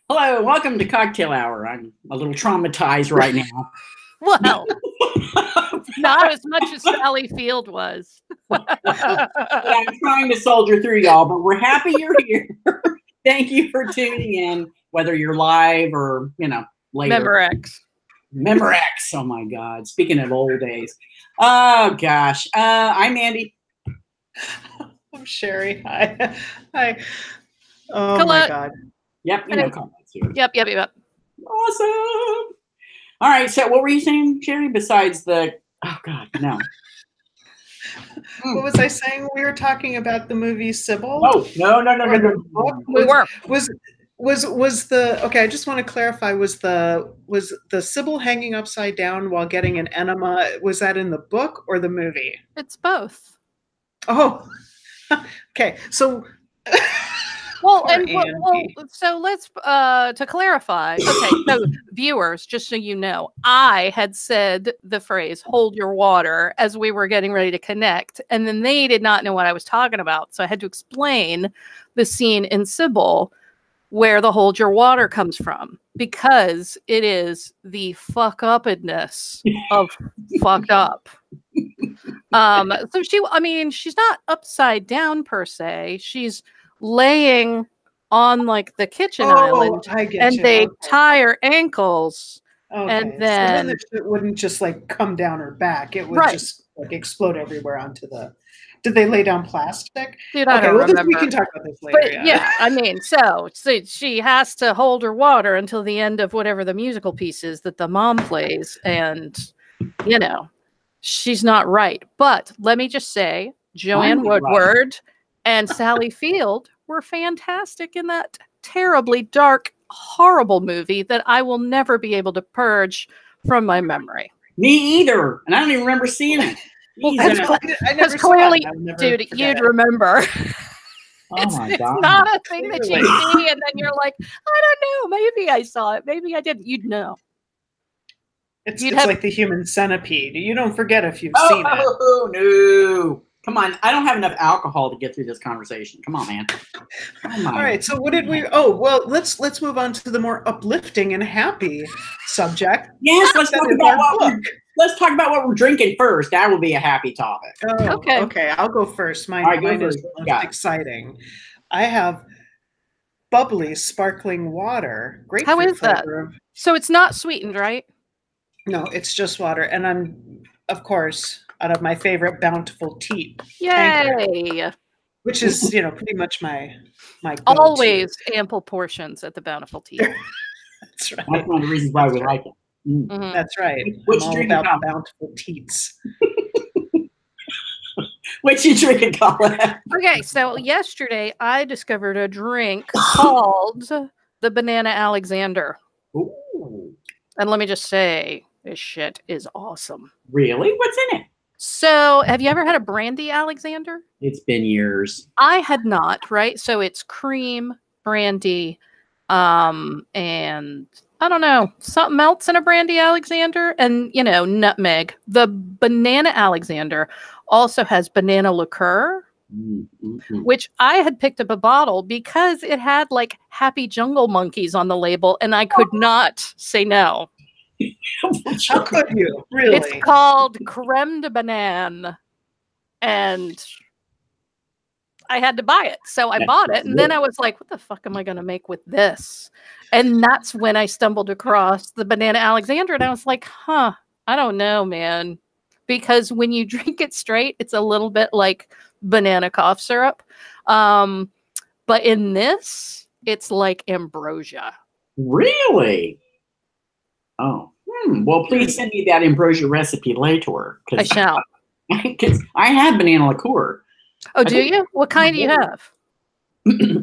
Hello, welcome to Cocktail Hour. I'm a little traumatized right now. Well, not as much as Sally Field was. Yeah, I'm trying to soldier through, y'all, but we're happy you're here. Thank you for tuning in, whether you're live or, later. Member X. Member X. Oh, my God. Speaking of old days. Oh, gosh. I'm Andy. I'm Sherry. Hi. Oh, Colette. my God. Yep, comments here. Yep. Awesome. All right, so what were you saying, Sherry, besides the, oh, God, no. What was I saying? We were talking about the movie Sybil. Oh, no. We were. Was the okay? I just want to clarify. Was the Sybil hanging upside down while getting an enema? Was that in the book or the movie? It's both. Oh, okay. So, so let's to clarify. Okay, so viewers, just so you know, I had said the phrase "hold your water" as we were getting ready to connect, and then they did not know what I was talking about, so I had to explain the scene in Sybil where the hold your water comes from, because it is the fuck upness of fucked up. So she's not upside down per se. She's laying on like the kitchen island, and they tie her ankles. Okay. And then it wouldn't just like come down her back. It would just like explode everywhere onto the. Did they lay down plastic? Dude, I don't remember. We can talk about this later. But yeah, so she has to hold her water until the end of whatever the musical piece is that the mom plays, and she's not right. But let me just say, Joanne Woodward and Sally Field were fantastic in that terribly dark, horrible movie that I will never be able to purge from my memory. Me either, and I don't even remember seeing it. Well, because clearly, dude, you'd remember. Oh my God. It's not a thing that you see, and then you're like, I don't know, maybe I saw it, maybe I didn't. You'd know. It's like the human centipede. You don't forget if you've seen it. Oh, no. Come on. I don't have enough alcohol to get through this conversation. Come on, man. All right. So what did we... Oh, well, let's move on to the more uplifting and happy subject. Yes, let's talk about what we're drinking first. That will be a happy topic. Oh, okay. I'll go first. Mine is the most exciting. I have bubbly sparkling water. Grapefruit How is that? flavor. So it's not sweetened, right? No, it's just water. And I'm, of course, out of my favorite Bountiful Teat. Yay! Which is, pretty much my go-to. Always ample portions at the Bountiful Teat. That's right. That's one of the reasons why we like it. Mm-hmm. That's right. Which I'm all drink about Bountiful Teats. What you drinking, Colin? Okay, so yesterday I discovered a drink called the Banana Alexander. Ooh. And let me just say, this shit is awesome. Really? What's in it? So, have you ever had a brandy Alexander? It's been years. I had not, right? So it's cream, brandy, and I don't know, something else in a brandy Alexander, and nutmeg. The Banana Alexander also has banana liqueur, which I had picked up a bottle because it had like Happy Jungle Monkeys on the label, and I could not say no. How could you? Really? It's called Creme de Banane, and I had to buy it. So I bought it, and then I was like, what the fuck am I going to make with this? And that's when I stumbled across the Banana Alexander, and I was like, I don't know, man. Because when you drink it straight, it's a little bit like banana cough syrup. But in this, it's like ambrosia. Really? Oh. Well, please send me that ambrosia recipe later. I shall. Because I have banana liqueur. Oh, do you? What kind do you have?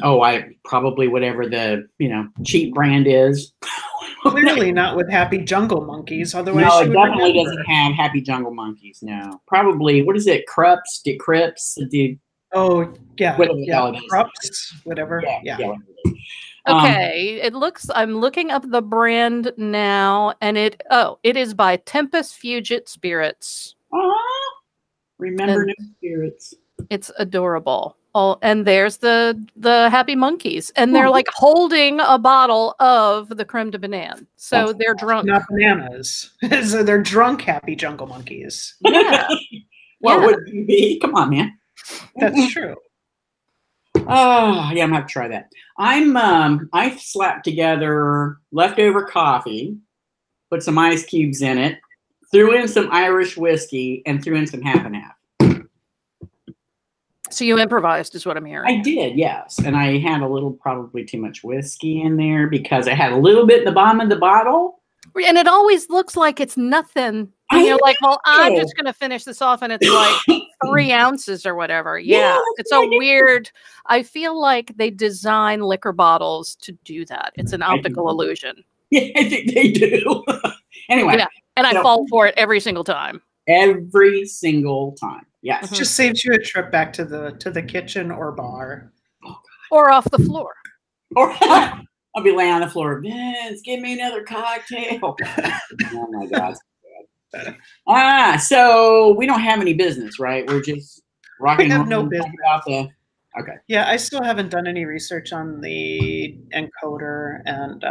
I probably whatever the cheap brand is. Clearly not with Happy Jungle Monkeys. Otherwise, no, it definitely doesn't have Happy Jungle Monkeys. No, probably what is it? Crips? Oh yeah, whatever Crips, whatever. Yeah. Okay, I'm looking up the brand now, and it is by Tempest Fugit Spirits. Remember New Spirits. It's adorable. Oh, and there's the happy monkeys, and they're like holding a bottle of the creme de banane, so they're drunk. Not bananas. So they're drunk happy jungle monkeys. Yeah. Well, Yeah. would you be? Come on, man. That's true. Oh, yeah, I'm gonna have to try that. I slapped together leftover coffee, put some ice cubes in it, threw in some Irish whiskey, and threw in some half and half. So you improvised, is what I'm hearing. I did, yes. And I had a little, probably too much whiskey in there because I had a little bit in the bottom of the bottle. And it always looks like it's nothing. And you're like, well, I'm just going to finish this off. And it's like 3 ounces or whatever. Yeah. It's a weird, I feel like they design liquor bottles to do that. It's an optical illusion. Yeah, I think they do. Anyway. Yeah. And I fall for it every single time. Every single time. Yes. It just saves you a trip back to the kitchen or bar. Or off the floor. Or I'll be laying on the floor. Vince, give me another cocktail. Oh my God. So we don't have any business, right? We're just rocking. We have no business. Okay. Yeah, I still haven't done any research on the encoder, and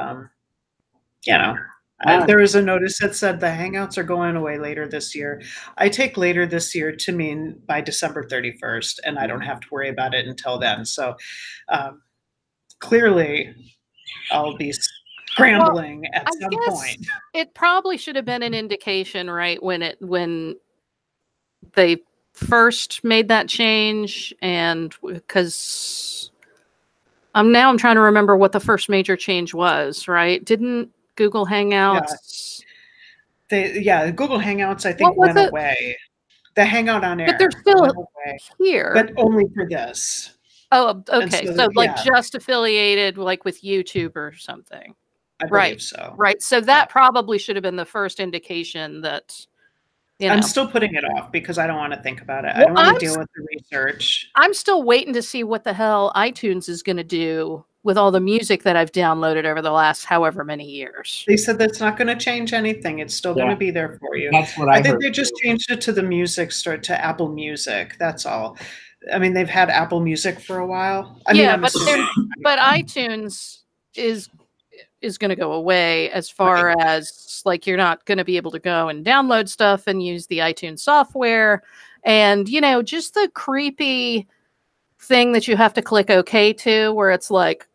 there was a notice that said the Hangouts are going away later this year. I take later this year to mean by December 31st, and I don't have to worry about it until then. So clearly I'll be scrambling at some point. It probably should have been an indication, right, when they first made that change, and because I'm trying to remember what the first major change was, right? Didn't Google Hangouts? Google Hangouts I think went away. The Hangout on Air, but they're still here, but only for this. Oh, okay. So just affiliated like with YouTube or something. I believe so. Right. So that probably should have been the first indication that. I'm still putting it off because I don't want to think about it. I don't want to deal with the research. I'm still waiting to see what the hell iTunes is going to do with all the music that I've downloaded over the last however many years. They said that's not going to change anything. It's still going to be there for you. That's what I think they just changed it to the music store, to Apple Music. That's all. I mean, they've had Apple Music for a while. But iTunes is going to go away as far as like you're not going to be able to go and download stuff and use the iTunes software, and just the creepy thing that you have to click OK to, where it's like,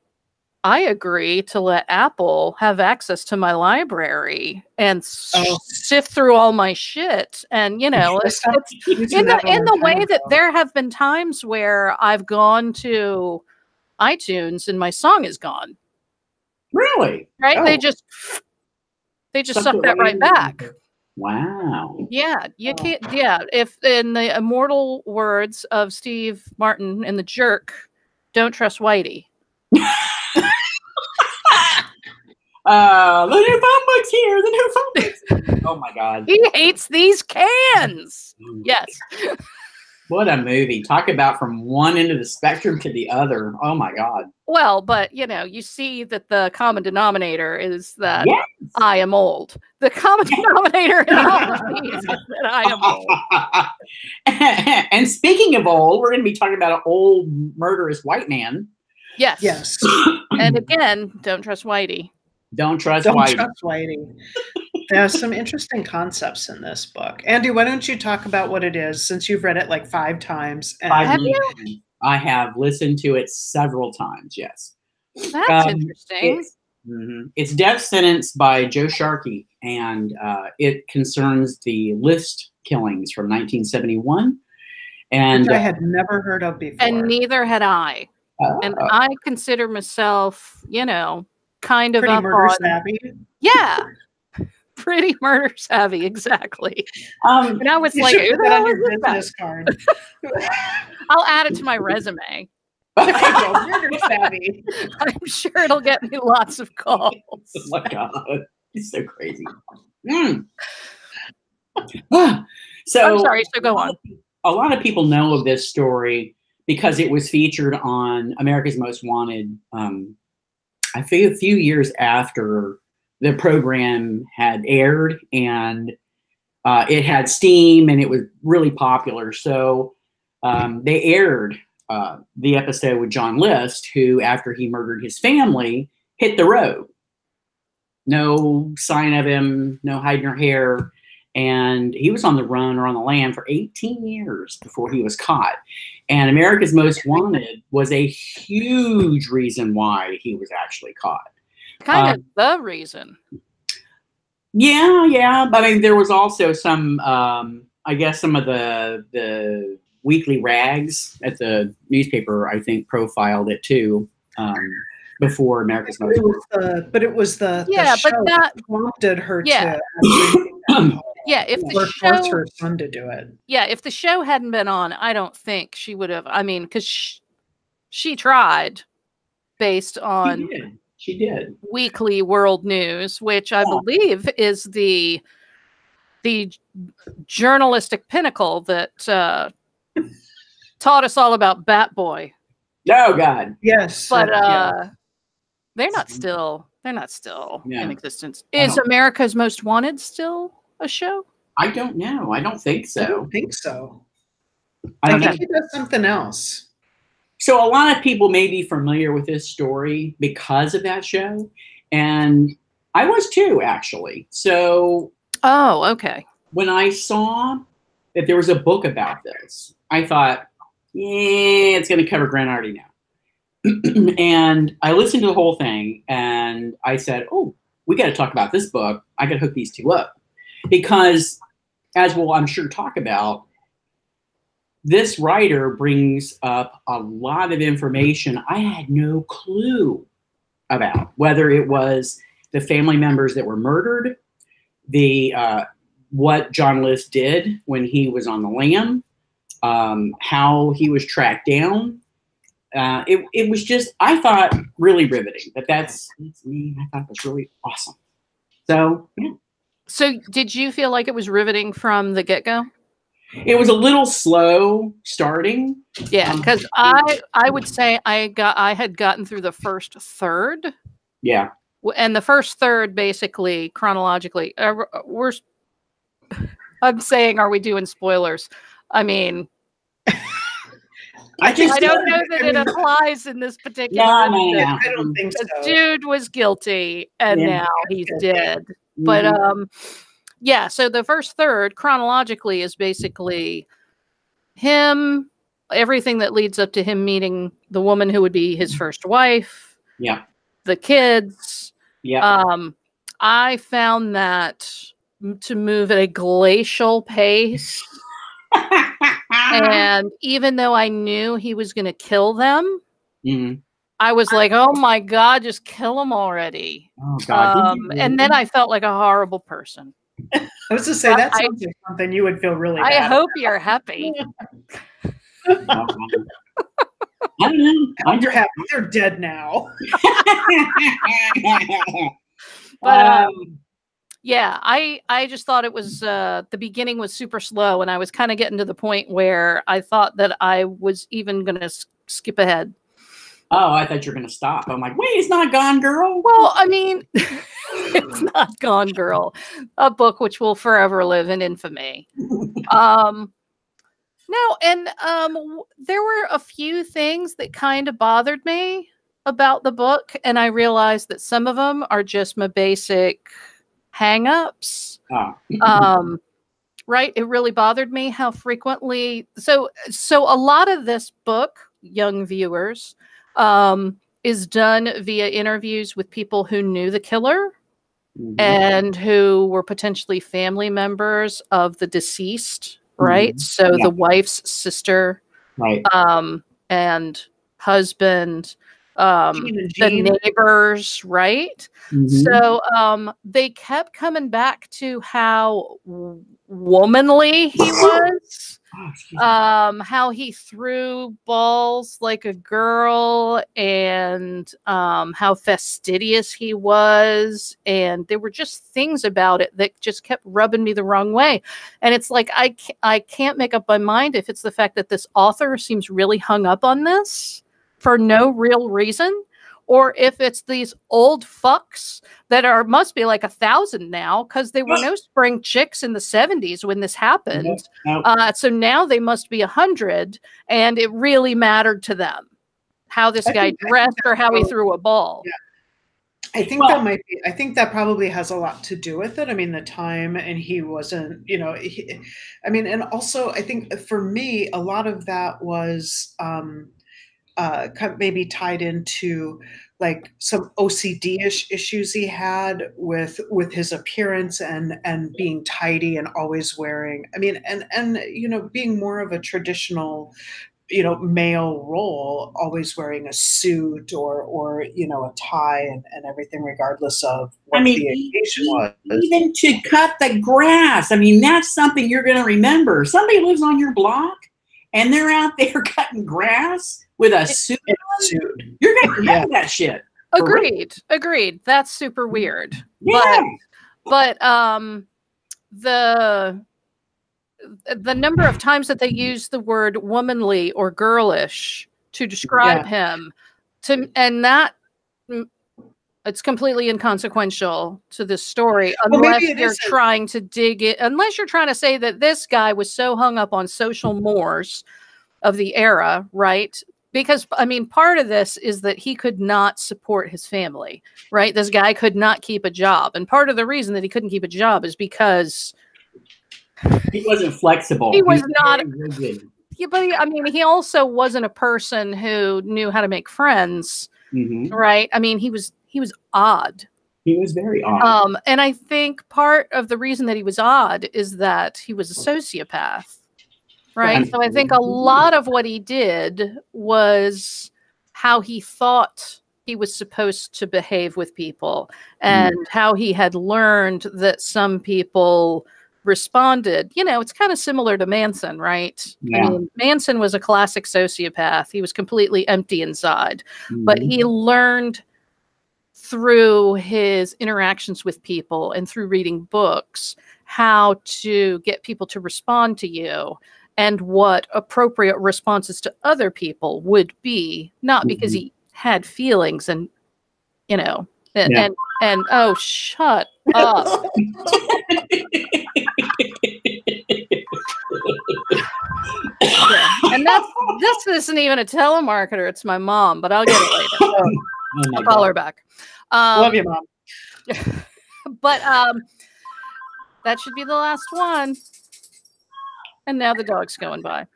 I agree to let Apple have access to my library and sift through all my shit. And, it's in the way that there have been times where I've gone to iTunes and my song is gone. Really? Right? Oh. They just suck that right back. Wow. Yeah, you can't. Yeah, if in the immortal words of Steve Martin in The Jerk, don't trust Whitey. The new phone book's here. The new phone book's. Oh my God. He hates these cans. Yes. What a movie. Talk about from one end of the spectrum to the other. Oh my God. Well, but you see that the common denominator is that I am old. The common denominator in all of these is that I am old. And speaking of old, we're going to be talking about an old murderous white man. Yes. Yes. And again, don't trust Whitey. Don't trust Whitey. There's some interesting concepts in this book. Andy, why don't you talk about what it is, since you've read it like 5 times? Have you? I have listened to it several times, yes. That's interesting. It's Death Sentence by Joe Sharkey, and it concerns the List killings from 1971. And which I had never heard of before. And neither had I. And I consider myself, kind of pretty murder savvy. Yeah. Pretty murder savvy, exactly. And I was like, "Who the hell is your business card?" I'll add it to my resume. Murder savvy. I'm sure it'll get me lots of calls. Oh my God, it's so crazy. So I'm sorry. So go on. A lot of people know of this story because it was featured on America's Most Wanted. I think a few years after the program had aired, and it had steam and it was really popular. So they aired the episode with John List, who, after he murdered his family, hit the road. No sign of him, no hiding her hair. And he was on the run or on the lam for 18 years before he was caught. And America's Most Wanted was a huge reason why he was actually caught. Kind of the reason. Yeah. But I mean, there was also some, I guess some of the weekly rags at the newspaper, I think, profiled it too. Before America's Most Wanted. But it was the but that prompted her to if the show forced her son to do it. Yeah, if the show hadn't been on, I don't think she would have. I mean, because she tried based on she did Weekly World News, which I believe is the journalistic pinnacle that taught us all about Bat Boy. Oh God, yes, but they're not still in existence. Is America's Most Wanted still a show? I don't know. I don't think so. I don't think so. I think he does something else. So a lot of people may be familiar with this story because of that show. And I was too, actually. So okay. When I saw that there was a book about this, I thought, yeah, it's going to cover Grant already now. And I listened to the whole thing and I said, oh, we got to talk about this book. I got to hook these two up. Because, as we'll, I'm sure, talk about, this writer brings up a lot of information I had no clue about, whether it was the family members that were murdered, what John List did when he was on the lam, how he was tracked down. It was just, I thought, really riveting. That's me. I thought it was really awesome. So, yeah. So did you feel like it was riveting from the get-go? It was a little slow starting. Yeah, because I would say I had gotten through the first third. Yeah. And the first third, basically, chronologically, I'm saying, are we doing spoilers? I mean, I don't know that it applies in this particular. No. I don't think so. The dude was guilty, and now he's dead. But so the first third chronologically is basically him, everything that leads up to him meeting the woman who would be his first wife. Yeah. The kids. Yeah. I found that to move at a glacial pace. And even though I knew he was going to kill them, I was like, oh my God, just kill him already. Oh God. And then I felt like a horrible person. I was to say, that sounds like something you would feel really bad. I hope you're happy. I don't know. You're happy. They're dead now. But yeah, I just thought it was the beginning was super slow, and I was kind of getting to the point where I thought that I was even going to skip ahead. Oh, I thought you were going to stop. I'm like, wait, it's not Gone Girl? Well, I mean, it's not Gone Girl, a book which will forever live in infamy. No, and there were a few things that kind of bothered me about the book, and I realized that some of them are just my basic hang-ups. Right? It really bothered me how frequently. So a lot of this book, young viewers, is done via interviews with people who knew the killer and who were potentially family members of the deceased, right? So the wife's sister, right, and husband, the neighbors, right? So they kept coming back to how womanly he was, how he threw balls like a girl, and how fastidious he was, and there were just things about it that just kept rubbing me the wrong way. And it's like I can't make up my mind if it's the fact that this author seems really hung up on this for no real reason, or if it's these old fucks that must be like 1,000 now, because there were no spring chicks in the 70s when this happened. So now they must be 100, and it really mattered to them how this guy dressed or how he threw a ball. Yeah. I think that might be, I think that probably has a lot to do with it. I mean, the time, and he wasn't, I mean, and also I think for me, a lot of that was maybe tied into like some OCD-ish issues he had with his appearance and being tidy and always wearing, I mean, and being more of a traditional male role, always wearing a suit or a tie and everything, regardless of what the occasion was. Even to cut the grass. I mean, that's something you're going to remember. Somebody lives on your block and they're out there cutting grass with a suit. You're going to remember that shit. Agreed. That's super weird. Yeah. But the number of times that they use the word womanly or girlish to describe him, and that it's completely inconsequential to this story, unless you're trying to dig it, unless you're trying to say that this guy was so hung up on social mores of the era, right? Because, I mean, part of this is that he could not support his family, right? This guy could not keep a job. And part of the reason that he couldn't keep a job is because he wasn't flexible. He was not. Yeah, but I mean, he also wasn't a person who knew how to make friends, right? I mean, he was odd. He was very odd. And I think part of the reason that he was odd is that he was a sociopath, right? So I think a lot of what he did was how he thought he was supposed to behave with people, and how he had learned that some people responded. It's kind of similar to Manson, right? Yeah. I mean, Manson was a classic sociopath. He was completely empty inside, but he learned through his interactions with people and through reading books how to get people to respond to you and what appropriate responses to other people would be, not because he had feelings and oh, shut up. And this isn't even a telemarketer, it's my mom, but I'll get it later. I'll call her back. Love you, Mom. But that should be the last one. And now the dog's going by.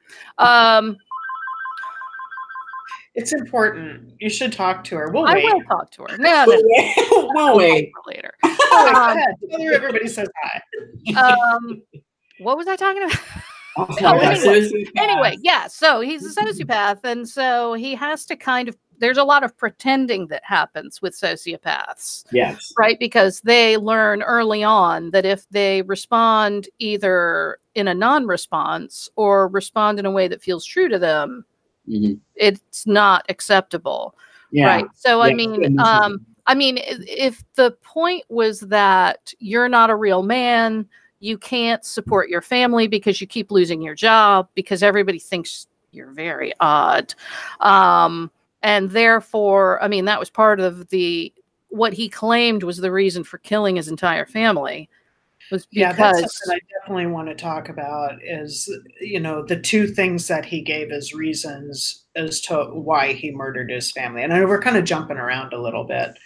It's important. You should talk to her. I will talk to her. No. We'll wait later. Everybody says hi. What was I talking about? Anyway, yeah. So he's a sociopath, and so he has to there's a lot of pretending that happens with sociopaths. Yes. Right? Because they learn early on that if they respond either in a non-response or respond in a way that feels true to them, it's not acceptable. Yeah. Right. So, I mean, if the point was that you're not a real man, you can't support your family because you keep losing your job because everybody thinks you're very odd. And therefore, I mean, that was part of what he claimed was the reason for killing his entire family. Was because that's something I definitely want to talk about is, the two things that he gave as reasons as to why he murdered his family. And I know we're kind of jumping around a little bit.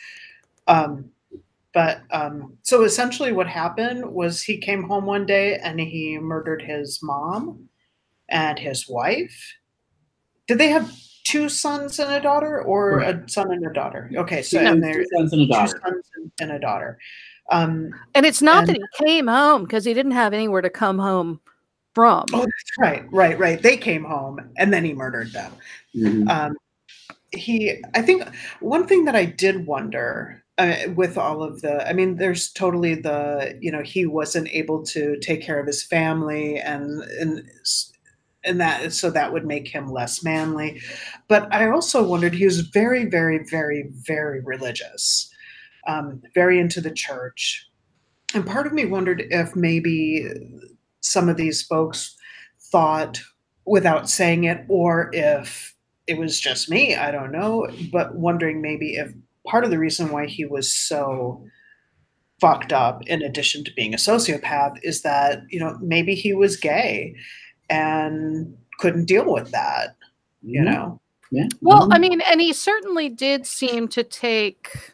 So essentially what happened was he came home one day and he murdered his mom and his wife. Did they have two sons and a daughter, or a son and a daughter? Okay, so and there's 2 sons and a daughter. 2 sons and a daughter. And it's not that he came home because he didn't have anywhere to come home from. Oh, that's right. They came home and then he murdered them. I think one thing that I did wonder with all of there's totally he wasn't able to take care of his family and that, so that would make him less manly. But I also wondered, he was very, very, very, very religious, very into the church. And part of me wondered if maybe some of these folks thought without saying it, or if it was just me. I don't know, but wondering maybe if part of the reason why he was so fucked up, in addition to being a sociopath, is that, you know, maybe he was gay and couldn't deal with that, you know? Yeah. Well, I mean, and he certainly did seem to take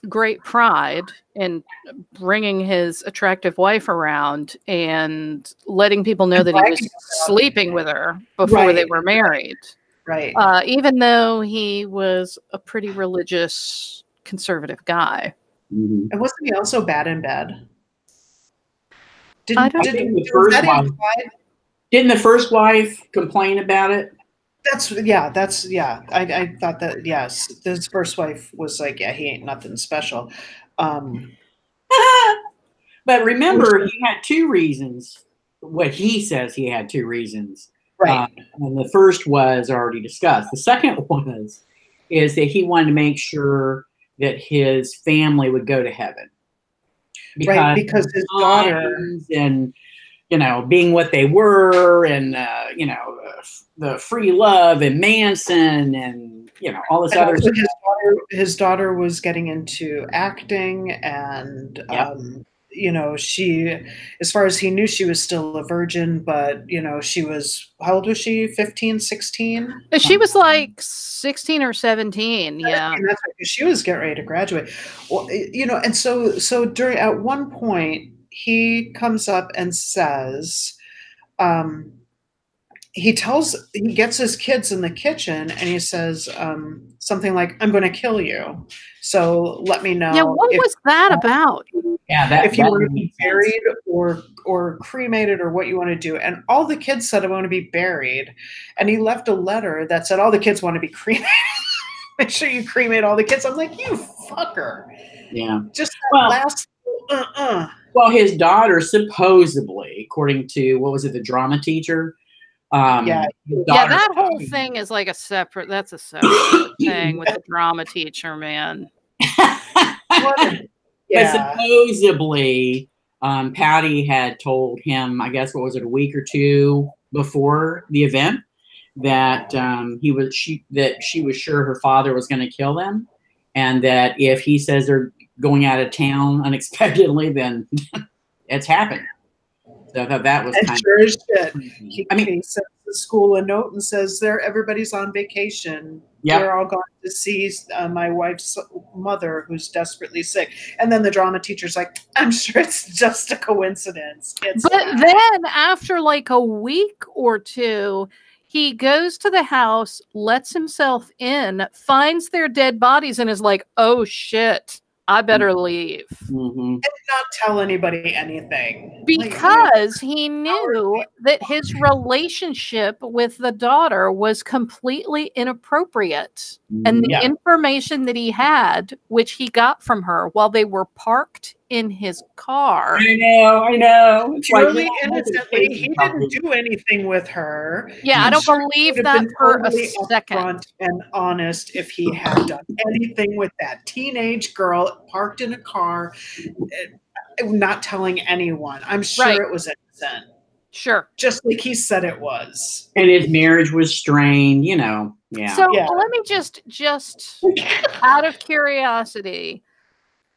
great pride in bringing his attractive wife around and letting people know that he was sleeping with her before they were married. Right. Even though he was a pretty religious, conservative guy. And wasn't he also bad in bed? Didn't the first wife complain about it? I thought that, yes, his first wife was like, yeah, he ain't nothing special. But remember, he had two reasons. What he says, he had two reasons. Right. And the first was already discussed. The second is that he wanted to make sure that his family would go to heaven. Because his daughter, and, you know, being what they were, and, you know, the free love and Manson and, you know, all this other stuff. His daughter was getting into acting, and, you know, she, as far as he knew, she was still a virgin, but, you know, she was, how old was she? 15, 16? She was like 16 or 17. Yeah. That's right, she was getting ready to graduate. Well, you know, and so at one point, he comes up and says, he gets his kids in the kitchen and he says something like, "I'm going to kill you. So let me know." Yeah, what was that about? Yeah, if you want to be buried or cremated or what you want to do. And all the kids said, "I want to be buried." And he left a letter that said, "All the kids want to be cremated. Make sure you cremate all the kids." I'm like, you fucker. Yeah. Just that last. Well, his daughter supposedly, according to, what was it, the drama teacher? That whole thing is like a separate thing with the drama teacher, man. But supposedly, Patty had told him, I guess, what was it, a week or two before the event, that she was sure her father was going to kill them, and that if he says they're going out of town unexpectedly, then it's happened. So I thought that was kind sure as shit. He sends the school a note and says, everybody's on vacation. Yep. We're all going to see my wife's mother, who's desperately sick. And then the drama teacher's like, "I'm sure it's just a coincidence." But then after like a week or two, he goes to the house, lets himself in, finds their dead bodies, and is like, "Oh shit, I better leave." And not tell anybody anything. Because he knew that his relationship with the daughter was completely inappropriate. And the information that he had, which he got from her while they were parked in his car. I know. Really innocently, he didn't do anything with her. Yeah, I don't believe that for a second. Upfront and honest, if he had done anything with that teenage girl parked in a car, not telling anyone. I'm sure it was innocent. Sure. Just like he said it was. And his marriage was strained, you know. Yeah. So let me just out of curiosity,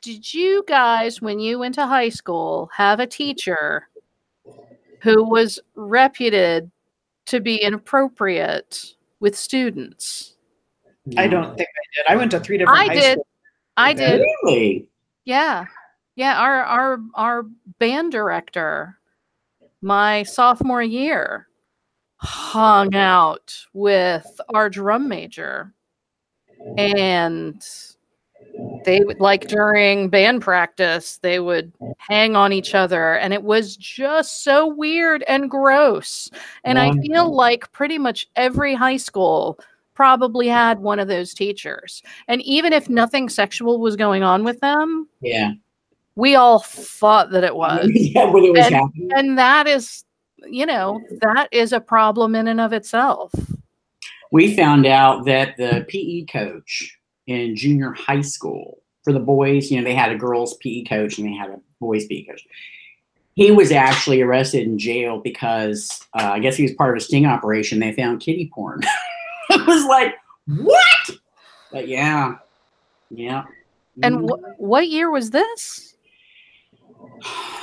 did you guys, when you went to high school, have a teacher who was reputed to be inappropriate with students? I don't think I did. I went to 3 different high schools. I did. Really? Yeah. Yeah, our band director, my sophomore year, hung out with our drum major, and they would, like, during band practice, they would hang on each other, and it was just so weird and gross. And I feel like pretty much every high school probably had one of those teachers. And even if nothing sexual was going on with them, we all thought that it was. And that is, you know, that is a problem in and of itself. We found out that the PE coach in junior high school for the boys, you know, they had a girls' PE coach and they had a boys' PE coach. he was actually arrested in jail because I guess he was part of a sting operation. They found kitty porn. It was like, what? But yeah. And what year was this?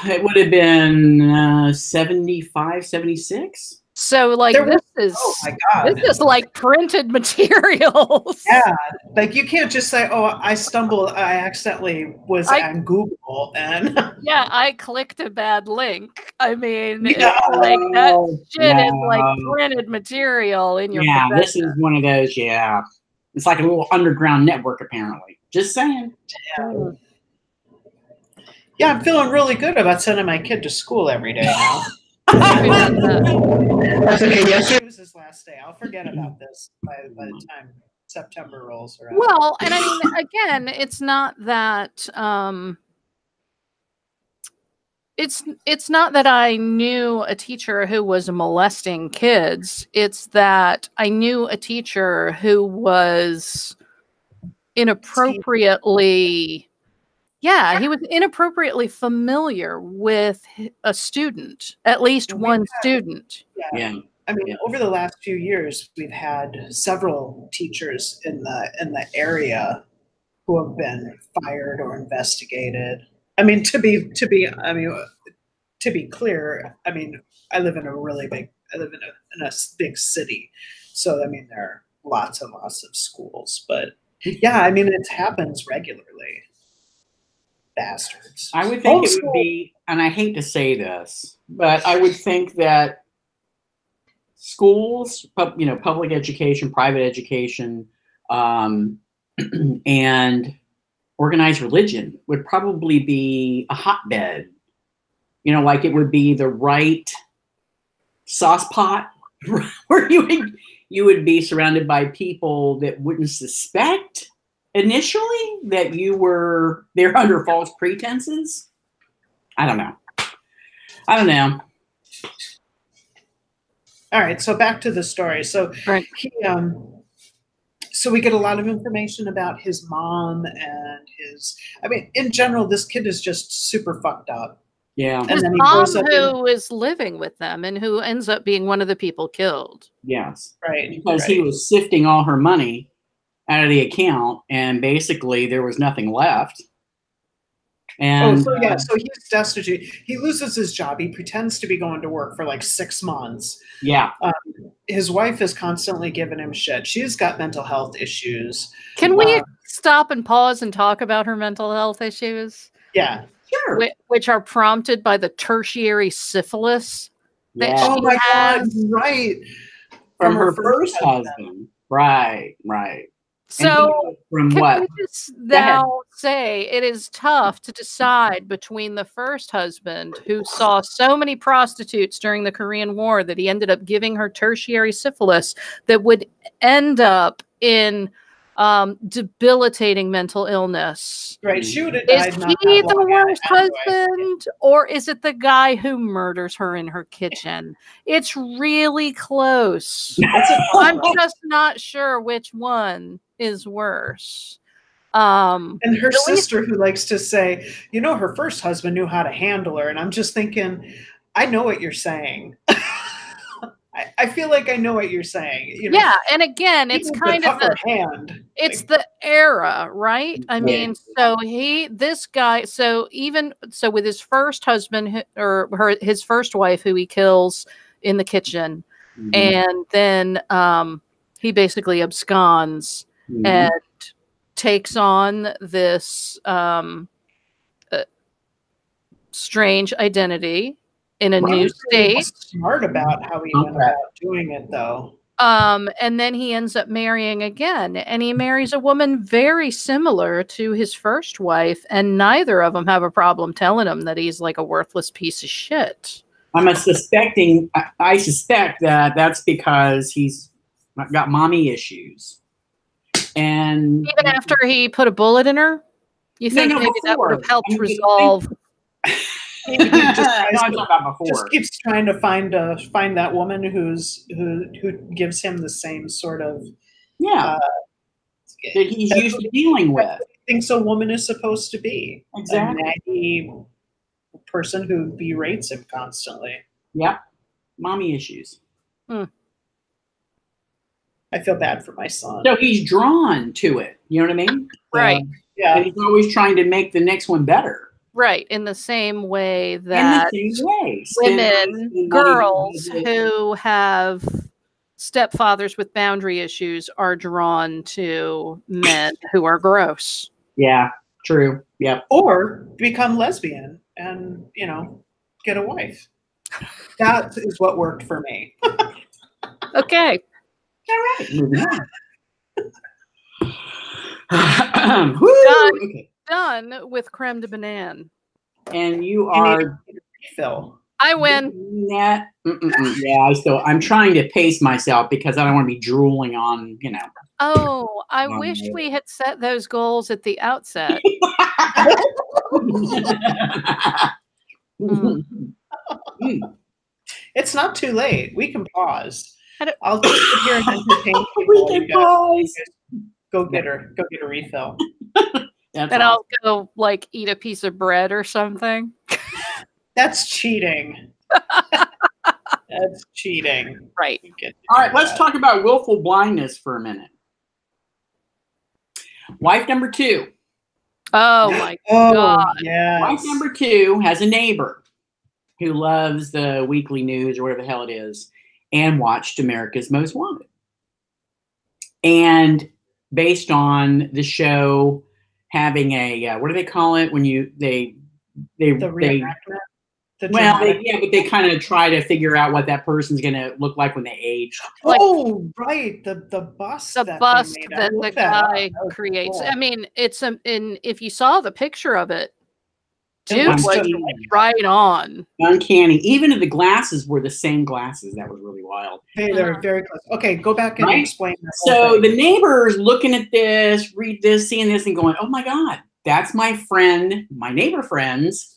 It would have been 75, 76. So like oh my God. This is like printed materials. Yeah, like you can't just say, "Oh, I accidentally was on Google and yeah, I clicked a bad link." I mean, it's like that shit is like printed material in your possession. This is one of those. Yeah, it's like a little underground network, apparently. Just saying. Yeah, I'm feeling really good about sending my kid to school every day now. That's okay. Yesterday was his last day. I'll forget about this by the time September rolls around. Well, and I mean, again, it's not that it's not that I knew a teacher who was molesting kids. It's that I knew a teacher who was inappropriately. Yeah, he was inappropriately familiar with a student, at least one student. Yeah. I mean, over the last few years, we've had several teachers in the area who have been fired or investigated. I mean, to be clear, I mean, I live in a big city, so I mean, there are lots and lots of schools. But yeah, I mean, it happens regularly. Bastards. I would think it would be, and I hate to say this, but I would think that schools, public education, private education, and organized religion would probably be a hotbed. Like it would be the right sauce pot where you would be surrounded by people that wouldn't suspect initially that you were there under false pretenses. I don't know. All right, so back to the story. So he, so we get a lot of information about his mom and I mean, in general, this kid is just super fucked up. Yeah. His mom who is living with them and who ends up being one of the people killed. Yes. Right. Because he was sifting all her money out of the account, and basically there was nothing left. And so he's destitute. He loses his job. He pretends to be going to work for like 6 months. Yeah. His wife is constantly giving him shit. She's got mental health issues. Can we stop and pause and talk about her mental health issues? Yeah. Sure. Which are prompted by the tertiary syphilis that she God, right. From her first husband. Right. So from can what? you just now say it is tough to decide between the first husband who saw so many prostitutes during the Korean War that he ended up giving her tertiary syphilis that would end up in debilitating mental illness. Right. She would have died. Is he the worst husband, anyway. or is it the guy who murders her in her kitchen? It's really close. I'm just not sure which one is worse. And her sister, who likes to say, her first husband knew how to handle her, and I'm just thinking, I know what you're saying. I feel like I know what you're saying. Yeah, and again, it's kind of the era, right? I mean, so with his first husband his first wife, who he kills in the kitchen, and then he basically absconds and takes on this strange identity in a new state. Smart about how he went about doing it, though. And then he ends up marrying again, and he marries a woman very similar to his first wife, and neither of them have a problem telling him that he's like a worthless piece of shit. I suspect that that's because he's got mommy issues. And even after he put a bullet in her, you think maybe that would have helped resolve. He just keeps trying to find that woman who gives him the same sort of that he's used to dealing with. Thinks a woman is supposed to be. Exactly. He person who berates him constantly. Yep. Mommy issues. I feel bad for my son. So he's drawn to it. You know what I mean? Right. Yeah. And he's always trying to make the next one better. Right. In the same way that women, girls who have stepfathers with boundary issues are drawn to men who are gross. Yeah, true. Yep. Or become lesbian and, you know, get a wife. That is what worked for me. Okay. All right. Moving on. Done. Okay. Done with creme de banane. And you are Phil. I win. Yeah, I'm trying to pace myself because I don't want to be drooling on, you know. Oh, I wish we had set those goals at the outset. It's not too late. We can pause. I'll just sit here and entertain people. We can pause. Go get a refill. And I'll go like eat a piece of bread or something. That's cheating. That's cheating. Right. All right, let's talk about willful blindness for a minute. Wife number 2. Oh my God. Yes. Wife number 2 has a neighbor who loves the weekly news or whatever the hell it is and watched America's Most Wanted. And based on the show having a, what do they call it when they but they kind of try to figure out what that person's going to look like when they age. Like, right. The bust. The bust that the guy creates. Cool. I mean, it's if you saw the picture of it, dude was right on. Uncanny. Even if the glasses were the same glasses, that was really wild. They're very close. Okay, go back and explain that. So the neighbor's looking at this, read this, seeing this, and going, "Oh my God, that's my friend, my neighbor friend's."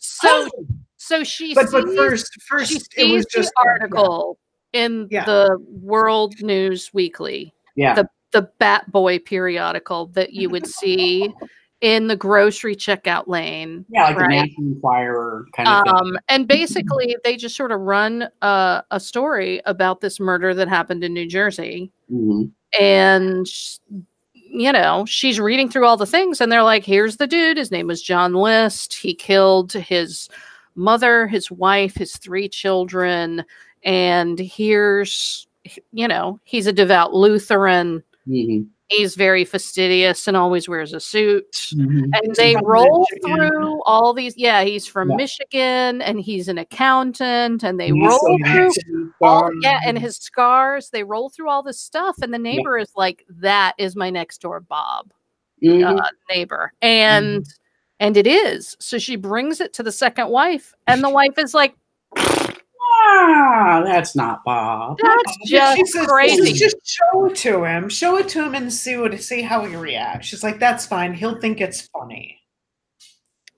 So she but sees, first she it was sees just the article in the World News Weekly, the Bat Boy periodical that you would see in the grocery checkout lane. Yeah, like the National Enquirer kind of thing. And basically, they just sort of run a story about this murder that happened in New Jersey. Mm-hmm. And, you know, she's reading through all the things, and they're like, here's the dude. His name was John List. He killed his mother, his wife, his 3 children. And here's, you know, he's a devout Lutheran. Mm-hmm. He's very fastidious and always wears a suit. Mm-hmm. And they roll through all these. Yeah, he's from Michigan and he's an accountant. And they roll through and his scars. They roll through all this stuff. And the neighbor is like, that is my next door Bob neighbor. And it is. So she brings it to the second wife. And the wife is like, that's not Bob. That's just crazy. Just show it to him. Show it to him and see how he reacts. She's like, that's fine. He'll think it's funny.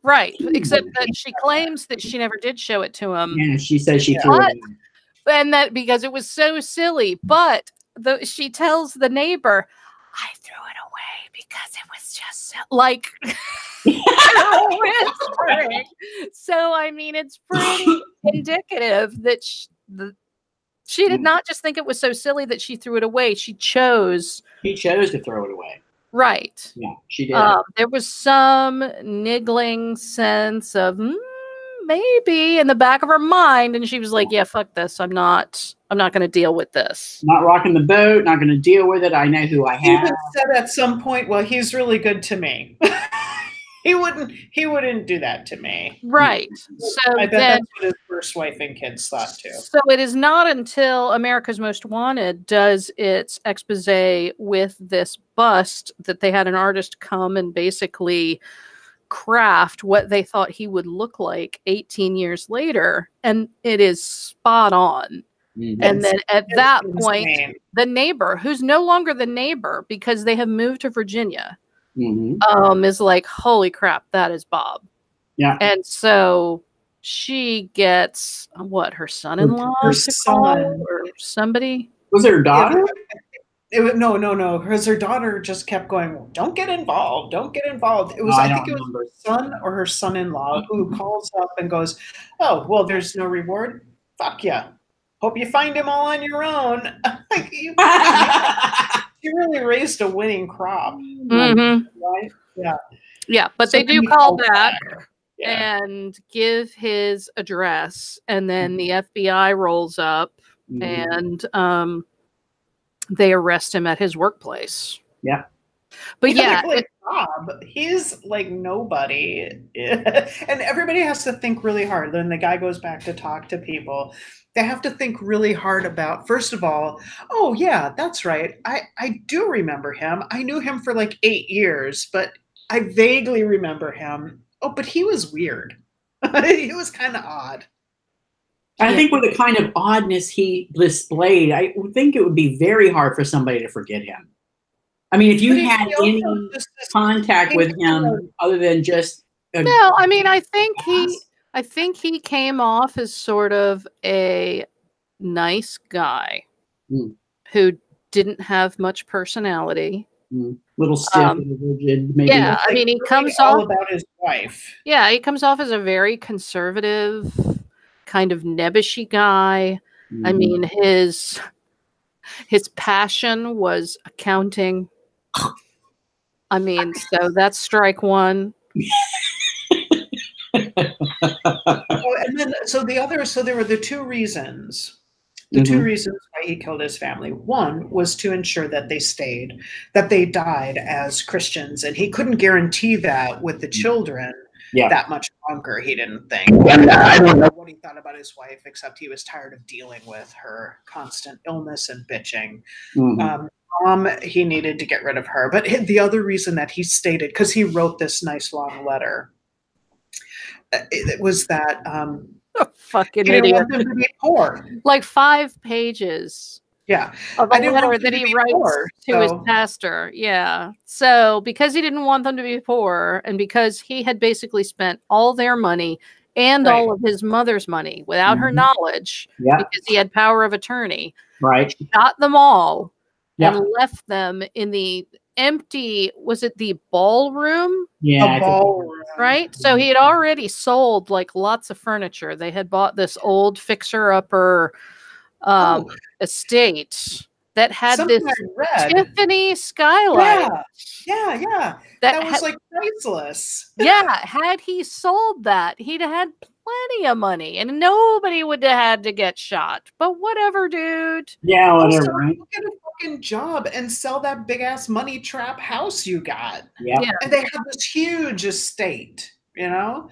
Right. Except that she claims that she never did show it to him. Yeah, she says she threw it in. And that because it was so silly. But she tells the neighbor, I threw it away because it was just so, like whispering. So I mean, it's pretty indicative that she did not just think it was so silly that she threw it away. She chose to throw it away. Right. Yeah, she did. There was some niggling sense of maybe in the back of her mind, and she was like, "Yeah, fuck this. I'm not going to deal with this. Not rocking the boat. Not going to deal with it. I know who I have." He said at some point, "Well, he's really good to me." He wouldn't do that to me. Right. So I bet that's what his first wife and kids thought too. So it is not until America's Most Wanted does its expose with this bust that they had an artist come and basically craft what they thought he would look like 18 years later. And it is spot on. Mm-hmm. And then at that point, the neighbor, who's no longer the neighbor because they have moved to Virginia, is like, holy crap, that is Bob. Yeah. And so she gets her son-in-law her son or somebody. Was it her daughter? No, because her daughter just kept going, don't get involved, don't get involved. It was, I I don't think it was remember. her son or her son-in-law who calls up and goes, oh, well, there's no reward. Fuck yeah. Hope you find him all on your own. Like, you really raised a winning crop. Mhm. Right? Yeah. Yeah, but So they then do he call called back Yeah. and give his address, and then the FBI rolls up and they arrest him at his workplace. Yeah. But yeah, they're like, Bob, he's like nobody. And everybody has to think really hard. Then the guy goes back to talk to people. They have to think really hard about, first of all, oh yeah, that's right. I do remember him. I knew him for like 8 years, but I vaguely remember him. Oh, but he was weird. He was kind of odd. I think with the kind of oddness he displayed, I would think it would be very hard for somebody to forget him. I mean, if you had any contact with him other than just no, I mean, I think he came off as sort of a nice guy who didn't have much personality. Little stiff and rigid, maybe. Yeah, I mean, he comes all off about his wife. Yeah, he comes off as a very conservative, kind of nebbishy guy. I mean, his passion was accounting. I mean, so that's strike one. And then, so there were the two reasons. The two reasons why he killed his family. One was to ensure that they died as Christians, and he couldn't guarantee that with the children that much longer, he didn't think. And I don't know what he thought about his wife, except he was tired of dealing with her constant illness and bitching. He needed to get rid of her. But the other reason that he stated, because he wrote this nice long letter, it was that fucking he didn't idiot. want them to be poor. Like 5 pages. Yeah. Of a letter that he writes to his pastor. Yeah. So because he didn't want them to be poor, and because he had basically spent all their money and all of his mother's money without her knowledge, because he had power of attorney, shot them all and left them in the empty, was it the ballroom? Yeah. The ballroom. Right? So he had already sold like lots of furniture. They had bought this old fixer-upper estate that had this Tiffany skylight. Yeah. That was like priceless. Yeah, had he sold that, he'd have had plenty of money and nobody would have had to get shot. But whatever, dude. Yeah, whatever. Right? Get a fucking job and sell that big ass money trap house you got. Yeah. And they have this huge estate, you know?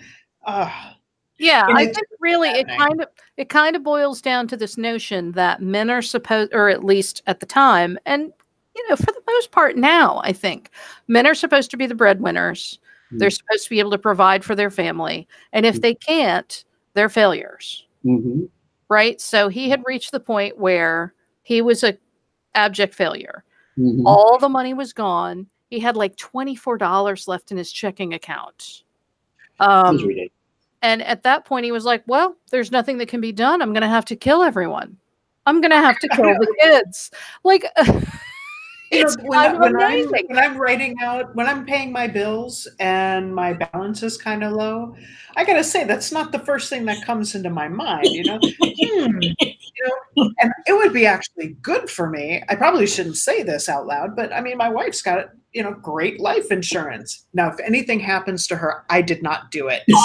Yeah, I think really it kind of boils down to this notion that men are supposed, or at least at the time, and you know, for the most part now, I think men are supposed to be the breadwinners. They're supposed to be able to provide for their family, and if they can't, they're failures. Right? So he had reached the point where he was a abject failure. All the money was gone. He had like $24 left in his checking account. And at that point, he was like, well, there's nothing that can be done. I'm going to have to kill everyone. I'm going to have to kill the kids. Like, it's when I'm writing out, when I'm paying my bills and my balance is kind of low, I got to say, that's not the first thing that comes into my mind, you know? And it would be actually good for me. I probably shouldn't say this out loud, but I mean, my wife's got, you know, great life insurance. Now, if anything happens to her, I did not do it. If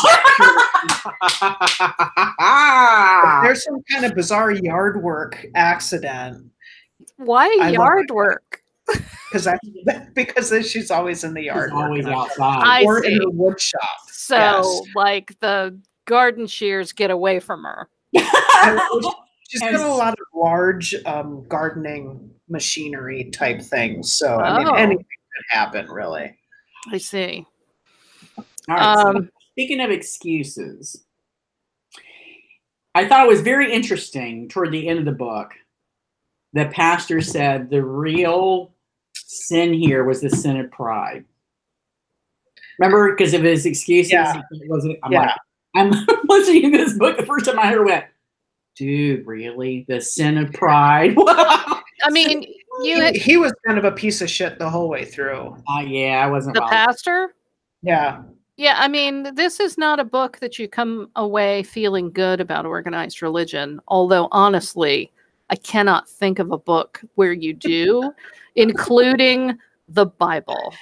there's some kind of bizarre yard work accident. Why yard work? Because she's always in the yard. She's always outside. Or in the wood shop. So, like, the garden shears get away from her. She's got a lot of large gardening machinery type things. So, I mean, anything could happen, really. I see. All right. So speaking of excuses, I thought it was very interesting toward the end of the book that pastor said the real sin here was the sin of pride. Remember, because of his excuses, I'm listening to this book the first time I heard it, went, dude, really? The sin of pride? I mean, He was kind of a piece of shit the whole way through. Yeah, I wasn't. The pastor? Yeah. Yeah, I mean, this is not a book that you come away feeling good about organized religion. Although, honestly, I cannot think of a book where you do, including the Bible.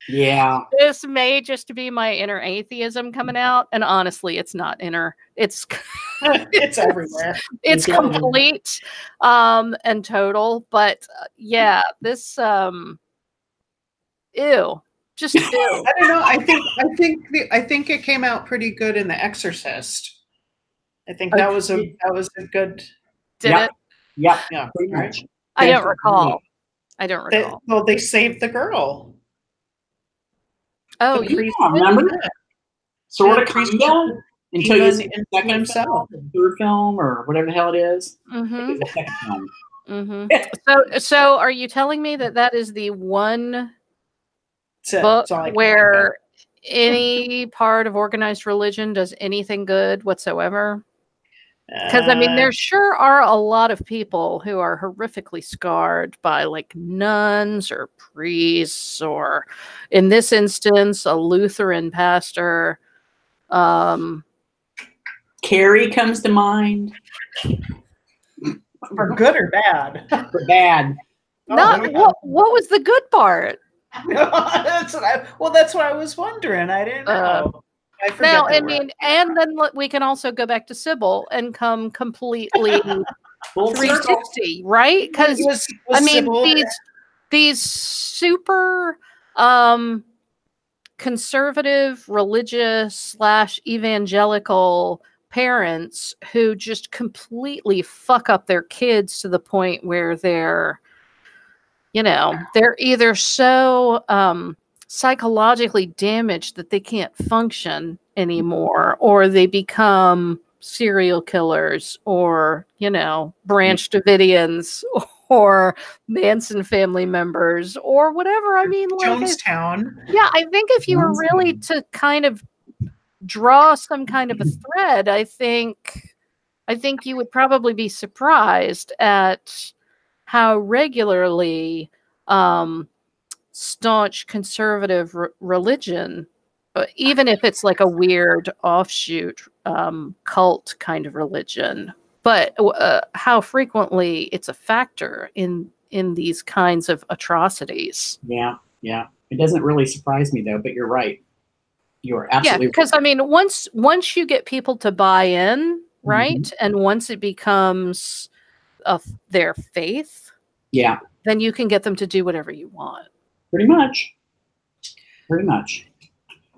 Yeah. This may just be my inner atheism coming out, and honestly, it's not inner. It's It's everywhere. It's complete and total. But yeah, this ew. Just ew. I don't know. I think it came out pretty good in The Exorcist. I think that was a good. Did it? Yep. Yeah. Pretty much. I don't recall. They saved the girl. Oh, the remember? Sort of priest until you see into the second himself. film, the third film, or whatever the hell it is. Mm-hmm. The second film. Mm-hmm. So are you telling me that is the one book where any part of organized religion does anything good whatsoever? Because I mean, there sure are a lot of people who are horrifically scarred by like nuns or priests, or in this instance, a Lutheran pastor. Carrie comes to mind. For good or bad? For bad. What was the good part? That's what I was wondering. I didn't know. And then we can also go back to Sybil and come completely 360, right? Because I mean, these super conservative, religious / evangelical parents who just completely fuck up their kids to the point where they're either so psychologically damaged that they can't function anymore, or they become serial killers, or Branch Davidians, or Manson family members, or whatever. I mean, like Jonestown. Yeah, I think if you were really to kind of draw some kind of a thread, I think you would probably be surprised at how regularly staunch conservative religion, even if it's like a weird offshoot cult kind of religion, but how frequently it's a factor in these kinds of atrocities. Yeah. It doesn't really surprise me though, but you're right. You're absolutely because I mean, once you get people to buy in, right, and once it becomes their faith, then you can get them to do whatever you want. Pretty much.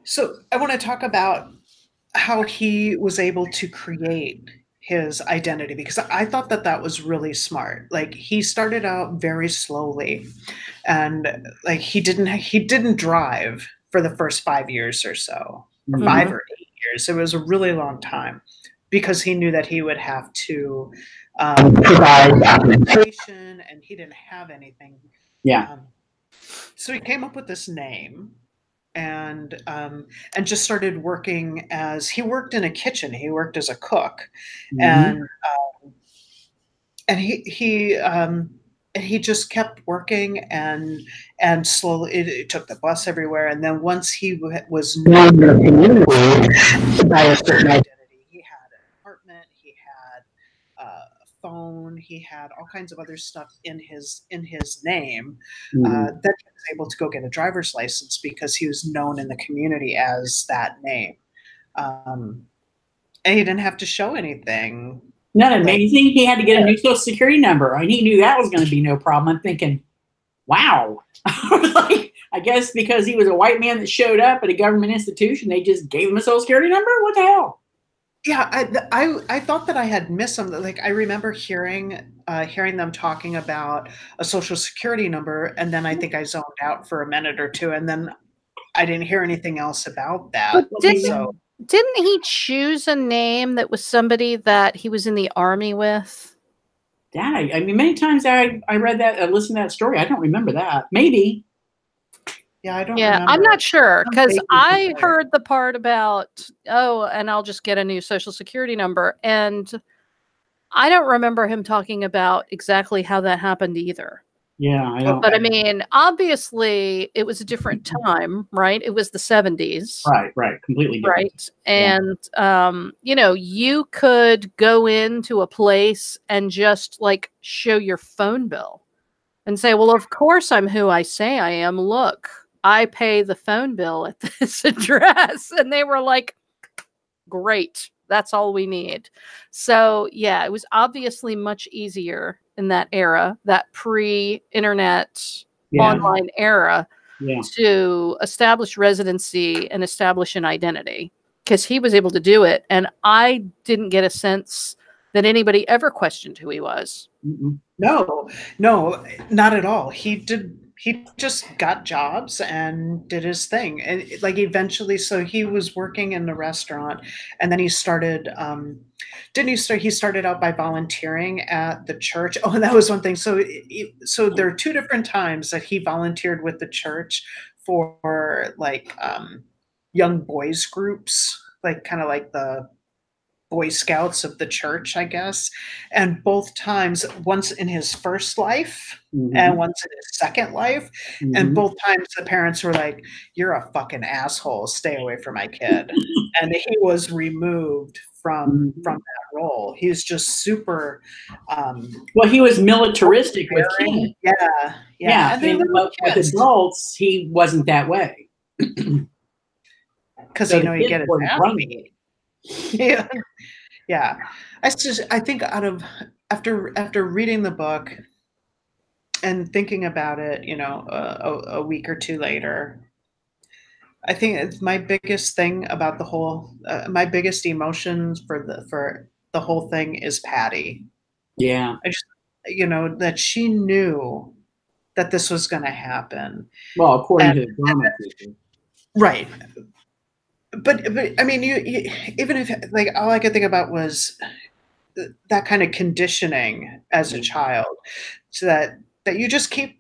So I want to talk about how he was able to create his identity, because I thought that was really smart. Like, he started out very slowly, and like he didn't drive for the first 5 years or so, or 5 or 8 years. It was a really long time, because he knew that he would have to provide documentation, and he didn't have anything. So he came up with this name, and just started working he worked in a kitchen. He worked as a cook, and he just kept working, and slowly it took the bus everywhere. And then once he was known in the community by a certain identity, he had an apartment, he had a phone, he had all kinds of other stuff in his name, that he was able to go get a driver's license because he was known in the community as that name, and he didn't have to show anything. Not amazing. He had to get a new social security number, and he knew that was going to be no problem. I'm thinking, wow. Like, I guess because he was a white man that showed up at a government institution, they just gave him a social security number? What the hell? Yeah, I thought that I had missed something. Like, I remember hearing them talking about a social security number, and then I think I zoned out for a minute or two, and then I didn't hear anything else about that. But didn't he choose a name that was somebody that he was in the army with? Yeah, I mean, many times I read that, I listened to that story. I don't remember that. Maybe. Yeah, I don't remember. I'm not sure, because I heard the part about, and I'll just get a new social security number. And I don't remember him talking about exactly how that happened either. Yeah, I don't. But I mean, obviously, it was a different time, right? It was the 70s. Right, completely different. Right. And, you know, you could go into a place and just like show your phone bill and say, well, of course I'm who I say I am. Look, I pay the phone bill at this address. And they were like, great. That's all we need. So, yeah, it was obviously much easier in that era, that pre-internet online era, to establish residency and establish an identity, because he was able to do it. And I didn't get a sense that anybody ever questioned who he was. No, not at all. He just got jobs and did his thing. And like eventually, so he was working in the restaurant, and then he started, he started out by volunteering at the church. Oh, and that was one thing. So there are two different times that he volunteered with the church for like young boys groups, like kind of like the Boy Scouts of the church, I guess. And both times, once in his first life and once in his second life. And both times the parents were like, you're a fucking asshole. Stay away from my kid. And he was removed from that role. He's just super. Well, he was militaristic with kids. Yeah. And with adults, he wasn't that way. Because he get his ass beat. Yeah. I think after reading the book and thinking about it, you know, a week or two later, I think it's my biggest thing about the whole, my biggest emotions for the whole thing is Patty. Yeah. I just, you know, that she knew that this was going to happen. Well, according to the drama people. Right. But I mean, you even if like all I could think about was that kind of conditioning as a child, so that you just keep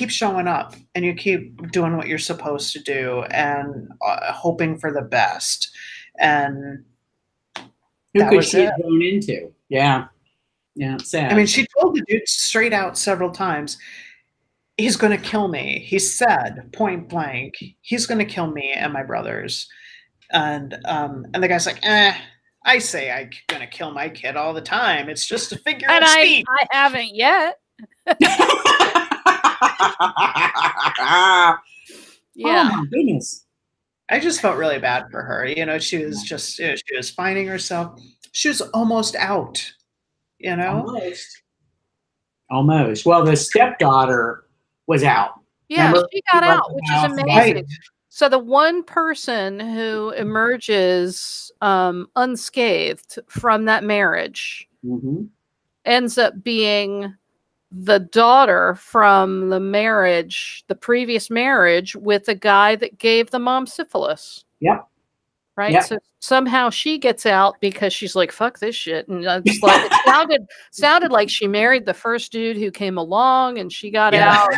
showing up and you keep doing what you're supposed to do and hoping for the best. And who could she have gone into? Yeah, it's sad. I mean, she told the dude straight out several times, he's going to kill me. He said point blank, he's going to kill me and my brothers. And the guy's like, I say I'm going to kill my kid all the time. It's just a figure of speech. I haven't yet. Yeah. Oh my goodness. I just felt really bad for her. You know, she was just, she was finding herself. She was almost out, you know? Almost. Well, the stepdaughter was out. Yeah, remember? She got out, which is amazing. Right. So the one person who emerges unscathed from that marriage ends up being the daughter from the previous marriage with the guy that gave the mom syphilis. Yep. Right. Yep. So somehow she gets out because she's like, fuck this shit. And it's like, it sounded like she married the first dude who came along and she got out.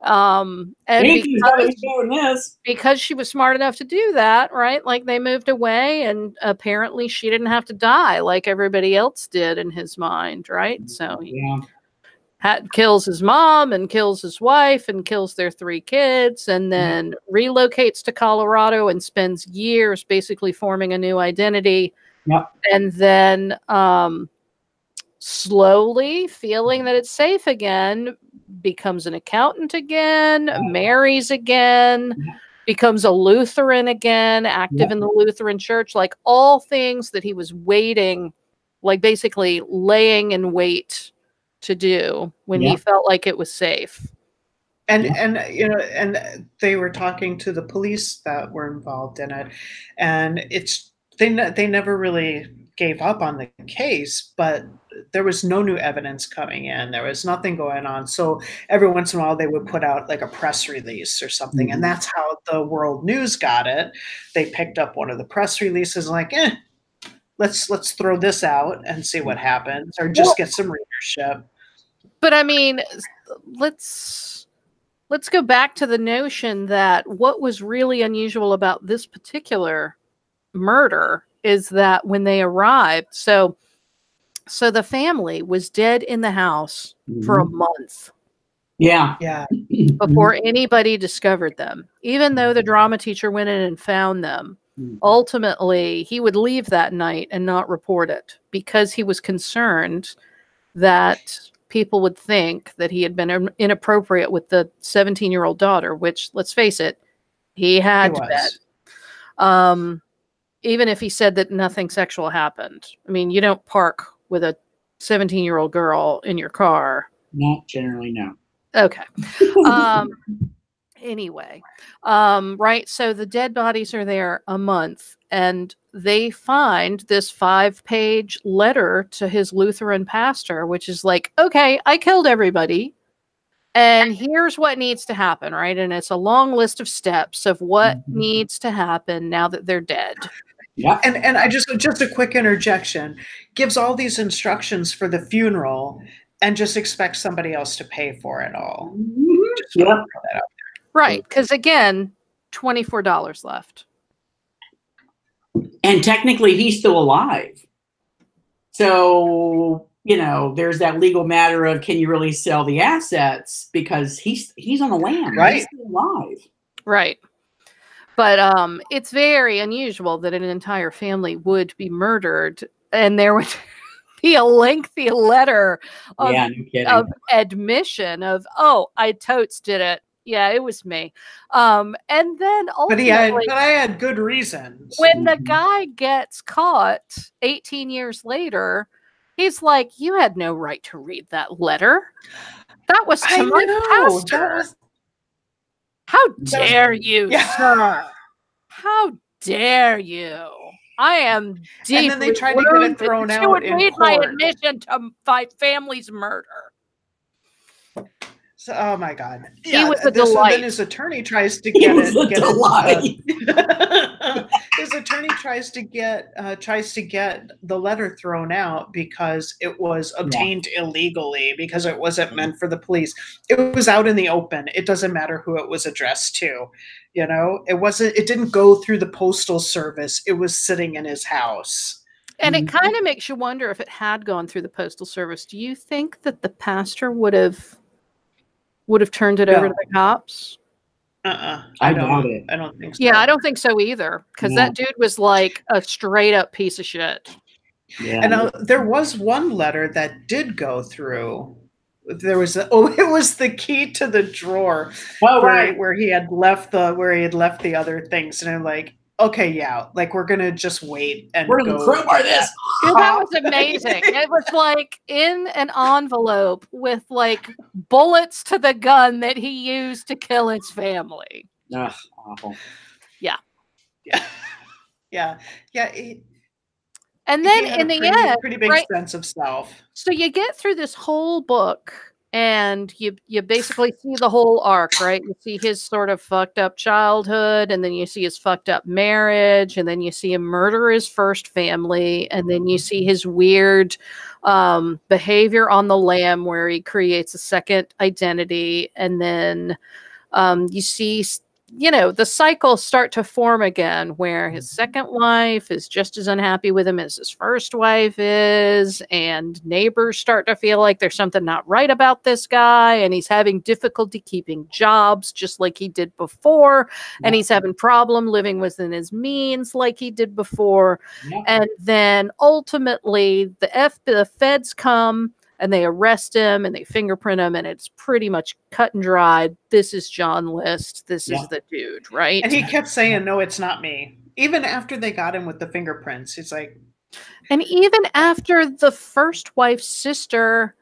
And because she was smart enough to do that, right? Like they moved away and apparently she didn't have to die like everybody else did in his mind, right? So he kills his mom and kills his wife and kills their 3 kids and then relocates to Colorado and spends years basically forming a new identity. And then slowly feeling that it's safe again, becomes an accountant again, marries again, becomes a Lutheran again, active in the Lutheran church, like all things that he was waiting, like basically laying in wait to do when he felt like it was safe. And you know, and they were talking to the police that were involved in it, and they never really gave up on the case, but there was no new evidence coming in. There was nothing going on. So every once in a while they would put out like a press release or something. And that's how the world news got it. They picked up one of the press releases like, let's throw this out and see what happens, or just get some readership. But I mean, let's go back to the notion that what was really unusual about this particular murder is that when they arrived, so So the family was dead in the house for a month Yeah. Yeah. before anybody discovered them. Even though the drama teacher went in and found them, ultimately he would leave that night and not report it because he was concerned that people would think that he had been inappropriate with the 17-year-old daughter, which, let's face it, he had been. Even if he said that nothing sexual happened. I mean, you don't park with a 17-year-old girl in your car. Not generally, no. Okay. Anyway, right. So the dead bodies are there a month, and they find this 5-page letter to his Lutheran pastor, which is like, okay, I killed everybody, and here's what needs to happen, right? And it's a long list of steps of what needs to happen now that they're dead. Yeah. And I just a quick interjection, gives all these instructions for the funeral and just expects somebody else to pay for it all. Yeah. Right. Because again, $24 left. And technically he's still alive. So, you know, there's that legal matter of, can you really sell the assets? Because he's on the land. Right. He's still alive. Right. But it's very unusual that an entire family would be murdered, and there would be a lengthy letter of admission of, oh, I totes did it. Yeah, it was me. And then ultimately, but I had good reasons. When the guy gets caught 18 years later, he's like, you had no right to read that letter. That was to my pastor. How dare you, sir? How dare you? I am deeply And then they tried to get it thrown out. You would read my admission to my family's murder. So, oh my God! He was a delight. Then his attorney tries to get his attorney tries to get the letter thrown out because it was obtained illegally, because it wasn't meant for the police. It was out in the open. It doesn't matter who it was addressed to. You know, it didn't go through the postal service. It was sitting in his house. And it kind of makes you wonder, if it had gone through the postal service, do you think that the pastor would have turned it over to the cops? I doubt it. I don't think so. Yeah, I don't think so either. Because that dude was like a straight up piece of shit. Yeah. And there was one letter that did go through. There was it was the key to the drawer. Oh, where he had left the other things, and I'm like, okay, yeah, like we're gonna just wait and we're gonna crowbar this. Yeah, that was amazing. It was like in an envelope with like bullets to the gun that he used to kill his family. Ugh, awful. Yeah. And then in the end, pretty big sense of self. So you get through this whole book, and you basically see the whole arc, right? You see his sort of fucked up childhood, and then you see his fucked up marriage, and then you see him murder his first family, and then you see his weird behavior on the lam, where he creates a second identity, and then you see, you know, the cycles start to form again, where his second wife is just as unhappy with him as his first wife is, and neighbors start to feel like there's something not right about this guy, and he's having difficulty keeping jobs just like he did before, and he's having problem living within his means like he did before. And then ultimately the feds come and they arrest him and they fingerprint him, and it's pretty much cut and dried. This is John List. This is the dude, right? And he kept saying, no, it's not me. Even after they got him with the fingerprints, he's like... And even after the first wife's sister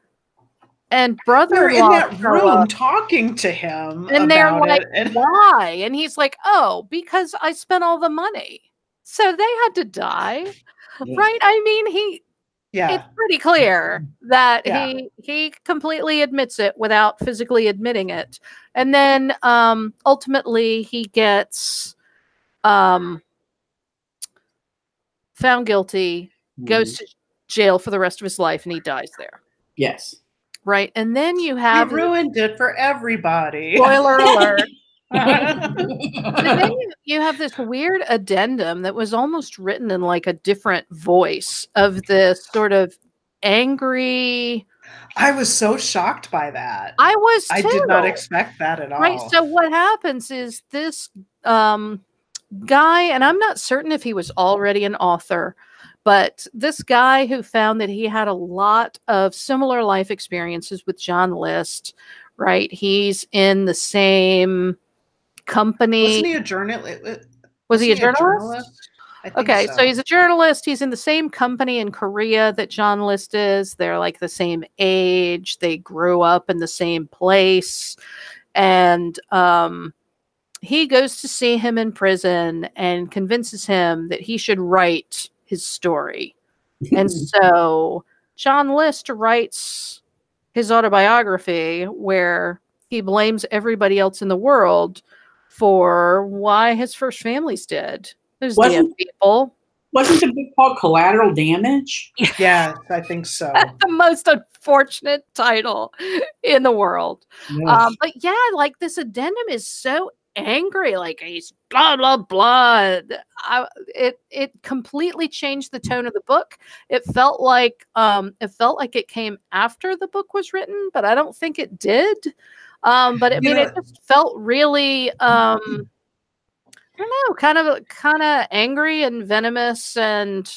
and brother-in-law in that room talking to him, and they're like, and... why? And he's like, oh, because I spent all the money. So they had to die, right? I mean, it's pretty clear that he completely admits it without physically admitting it. And then ultimately he gets found guilty, goes to jail for the rest of his life, and he dies there. Yes. Right. And then you have... He ruined it for everybody. Spoiler alert. And then you have this weird addendum that was almost written in like a different voice of this sort of angry. I was so shocked by that. I was too. I did not expect that at all. Right. So what happens is this guy, and I'm not certain if he was already an author, but this guy who found that he had a lot of similar life experiences with John List, right? He's in the same company. Wasn't he a journalist? Was he a journalist? I think Okay, so. so he's a journalist. He's in the same company in Korea that John List is. They're like the same age. They grew up in the same place. And he goes to see him in prison and convinces him that he should write his story. And so John List writes his autobiography where he blames everybody else in the world for why his first family's dead. There's damn people. Wasn't the book called Collateral Damage? Yeah, I think so. The most unfortunate title in the world. Yes. But yeah, like this addendum is so angry, like he's blah blah blah. It completely changed the tone of the book. It felt like it came after the book was written, but I don't think it did. But I mean, it just felt really I don't know, kind of angry and venomous, and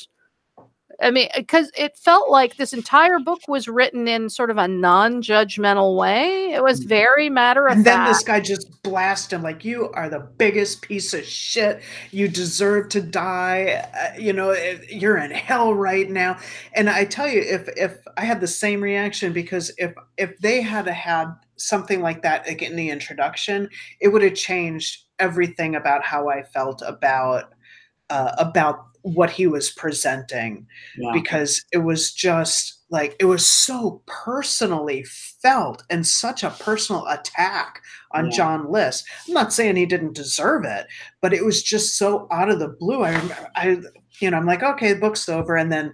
I mean, because it felt like this entire book was written in sort of a non-judgmental way. It was very matter of fact. And then this guy just blasts him like, "You are the biggest piece of shit. You deserve to die. You're in hell right now." And I tell you, if I had the same reaction, because if they had something like that like in the introduction, it would have changed everything about how I felt about what he was presenting, because it was just like, it was so personally felt and such a personal attack on John List. I'm not saying he didn't deserve it, but it was just so out of the blue. I remember, I'm like, okay, the book's over, and then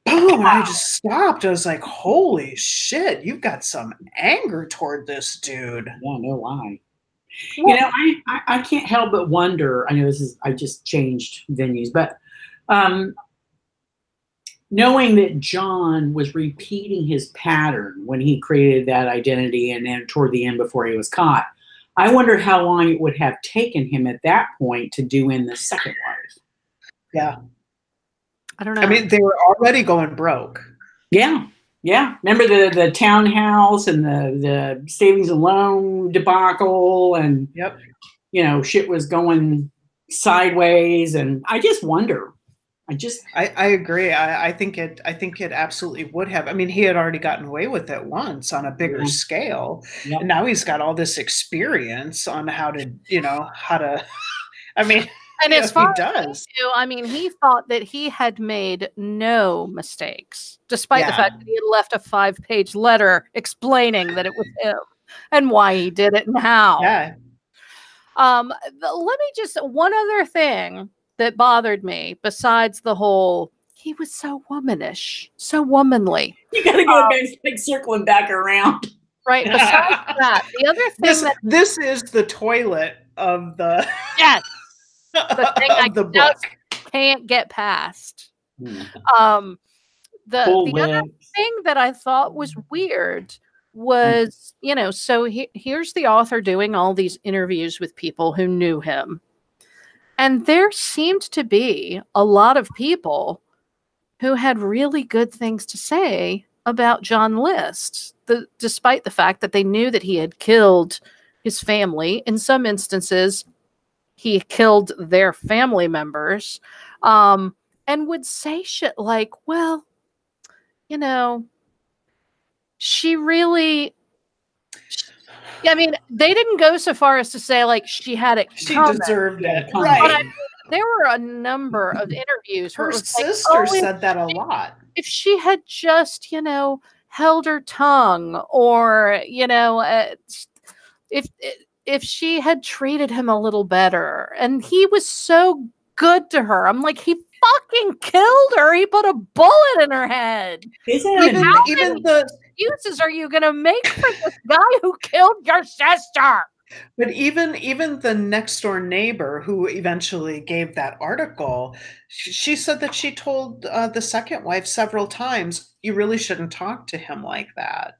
boom, I just stopped. I was like, holy shit, you've got some anger toward this dude. Yeah, no lie. I can't help but wonder, I know I just changed venues, but knowing that John was repeating his pattern when he created that identity and then toward the end before he was caught, I wonder how long it would have taken him at that point to do in the second one. Yeah. I don't know. I mean, they were already going broke. Yeah. Yeah. Remember the townhouse and the savings and loan debacle, and shit was going sideways, and I just wonder. I agree. I think it absolutely would have. I mean, he had already gotten away with it once on a bigger scale. Yep. And now he's got all this experience on how to I mean, and as far as he knew, I mean, he thought that he had made no mistakes, despite the fact that he had left a 5-page letter explaining that it was him and why he did it and how. Yeah. Let me just, one other thing that bothered me, besides the whole, he was so womanish, so womanly. You gotta go back, circling back around. Right. Besides that, the other thing this is the toilet of the the thing I just can't get past. The other thing that I thought was weird was, so here's the author doing all these interviews with people who knew him. And there seemed to be a lot of people who had really good things to say about John List, despite the fact that they knew that he had killed his family. In some instances, he killed their family members, and would say shit like, well, she really... I mean, they didn't go so far as to say, like, she had it coming. She deserved it. Right. But I mean, there were a number of interviews. Her sister said that a lot. If she had just, held her tongue, or, if she had treated him a little better, and he was so good to her. I'm like, he fucking killed her. He put a bullet in her head. Even the excuses are you going to make for this guy who killed your sister? But even the next door neighbor who eventually gave that article, she said that she told the second wife several times, "You really shouldn't talk to him like that."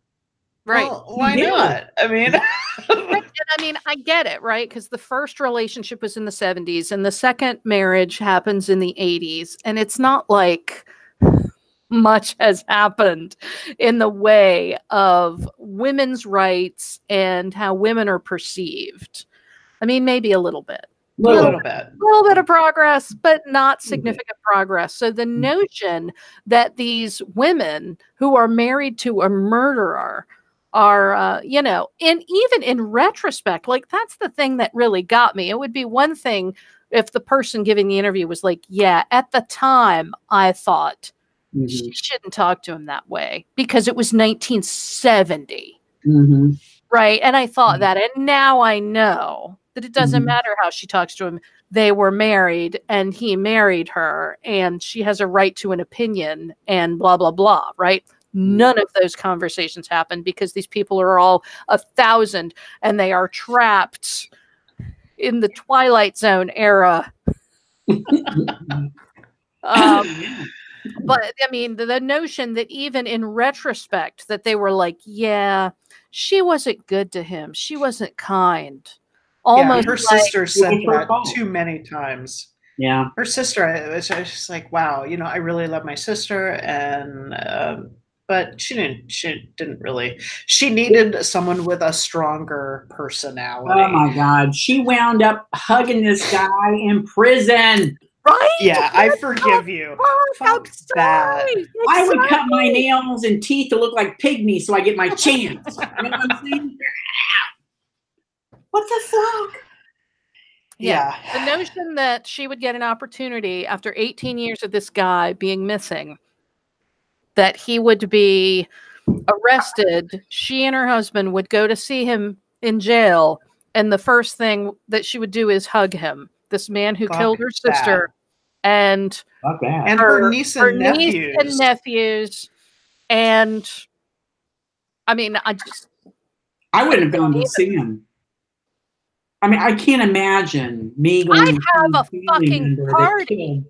Right. Well, He why did. not? I mean, Right, and I mean, I get it, right? Because the first relationship was in the 70s and the second marriage happens in the 80s. And it's not like much has happened in the way of women's rights and how women are perceived. I mean, maybe a little bit. a Little. little bit. A little bit of progress, but not Little bit. significant progress. So the notion that these women who are married to a murderer are, you know, and even in retrospect, like that's the thing that really got me. It would be one thing if the person giving the interview was like, yeah, at the time I thought she shouldn't talk to him that way because it was 1970. Mm-hmm. Right. And I thought that. And now I know that it doesn't matter how she talks to him. They were married and he married her and she has a right to an opinion and blah, blah, blah. Right. None of those conversations happen because these people are all 1,000 and they are trapped in the Twilight Zone era. But I mean, the notion that even in retrospect that they were like, yeah, she wasn't good to him. She wasn't kind. Almost Her like, sister said It's her that fault. too many times. Yeah. Her sister, I was just like, wow, you know, I really love my sister, and but she didn't really. She needed someone with a stronger personality. Oh my God. She wound up hugging this guy in prison. right? Yeah, I forgive you. I'm Fuck that. sorry. I would cut my Exactly. nails and teeth to look like pygmies so I get my chance. You know what I'm saying? What the fuck? Yeah. Yeah. The notion that she would get an opportunity after 18 years of this guy being missing, that he would be arrested, she and her husband would go to see him in jail, and the first thing that she would do is hug him. This man who Fuck killed her that. sister and Fuck that. And her niece her and niece nephews. and nephews. And I mean, I wouldn't have gone to see him. I mean, I can't imagine me going I'd to have a see fucking member that party. killed.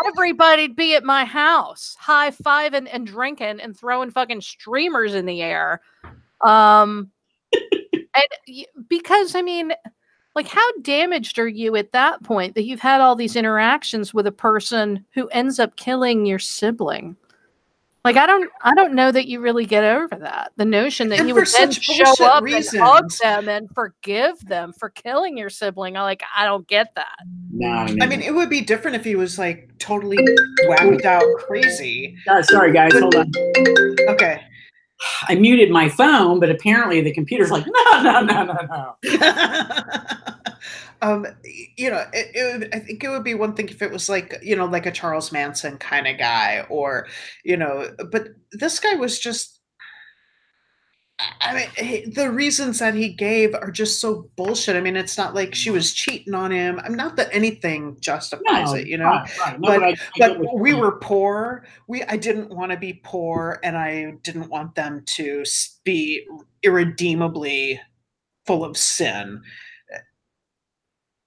Everybody'd be at my house, high-fiving and drinking and throwing fucking streamers in the air. And because I mean, like, how damaged are you at that point that you've had all these interactions with a person who ends up killing your sibling? Like, I don't know that you really get over that. The notion that And you for would then such show bullshit up and hug reasons. them and forgive them for killing your sibling. I don't get that. No, I mean, it would be different if he was like totally whacked out crazy. sorry, guys. Hold on. Okay. I muted my phone, but apparently the computer's like, no. You know, I think it would be one thing if it was like, you know, like a Charles Manson kind of guy, or, you know, but this guy was just, I mean, the reasons that he gave are just so bullshit. I mean, it's not like she was cheating on him. I'm not that anything justifies No, it, you know. right. No, But I get what we you're were poor. I didn't want to be poor, and I didn't want them to be irredeemably full of sin.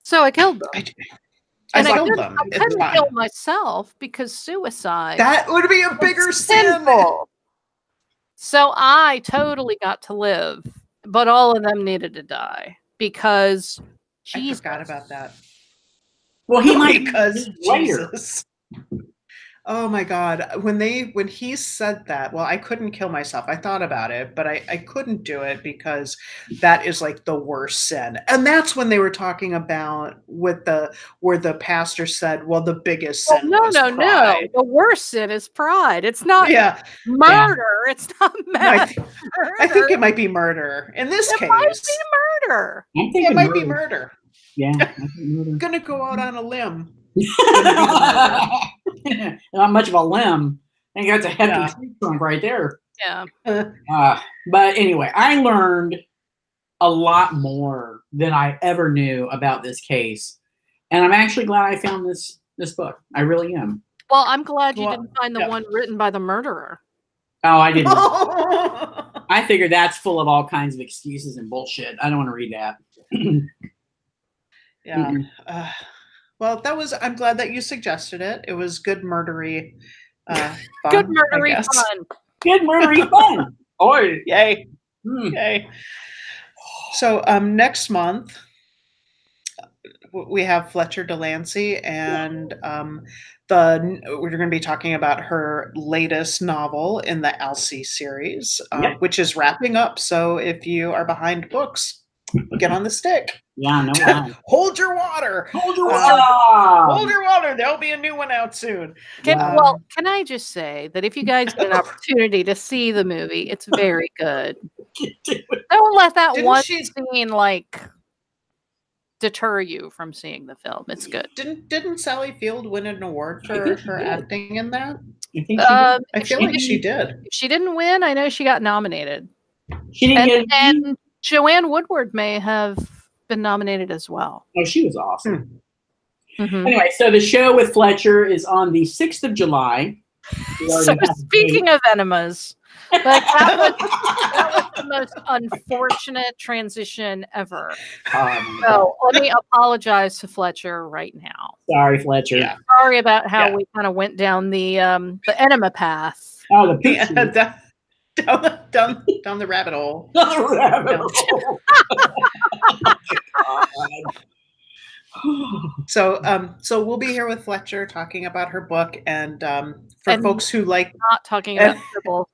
So I killed them. I And I killed them. It's couldn't fine. kill myself because suicide That would be a bigger is sin. sinful. So I totally got to live, but all of them needed to die because I Jesus. forgot about that. Well, he might Because later. Jesus. Oh my God. When he said that, well, I couldn't kill myself. I thought about it, but I couldn't do it because that is like the worst sin. And that's when they were talking about where the pastor said, well, the biggest sin was pride. The worst sin is pride. It's not murder. It's not mass murder. I think it might be murder. In this case. It might be murder. It might be murder. Yeah. I think murder. Gonna go out on a limb. Not much of a limb. I think that's a hefty tree trunk right there. Yeah. But anyway, I learned a lot more than I ever knew about this case, and I'm actually glad I found this book. I really am. Well, I'm glad you didn't find the one written by the murderer. Oh, I didn't. I figured that's full of all kinds of excuses and bullshit. I don't want to read that. Yeah. Well, I'm glad that you suggested it. It was good murdery fun. Good murdery fun. Good murdery fun. Oh, yay. Yay. So next month, we have Fletcher Delancey, and we're going to be talking about her latest novel in the Alcee series, which is wrapping up. So if you are behind books, get on the stick. Yeah, no way. Hold your water. Hold your water. Hold your water. There'll be a new one out soon. Well, can I just say that if you guys get an opportunity to see the movie, it's very good. Don't let that one scene deter you from seeing the film. It's good. Didn't Sally Field win an award for her acting in that? I think I feel like she did. If she didn't win, I know she got nominated. She didn't and Joanne Woodward may have been nominated as well. Oh, she was awesome. Anyway, so the show with Fletcher is on the 6th of July. So speaking of enemas, that was the most unfortunate transition ever. So let me apologize to Fletcher right now. Sorry, Fletcher. Yeah. Sorry about how we kind of went down the enema path. Oh, the down the rabbit hole. Down the rabbit hole. So we'll be here with Fletcher talking about her book, and for folks who like not talking about Sybil.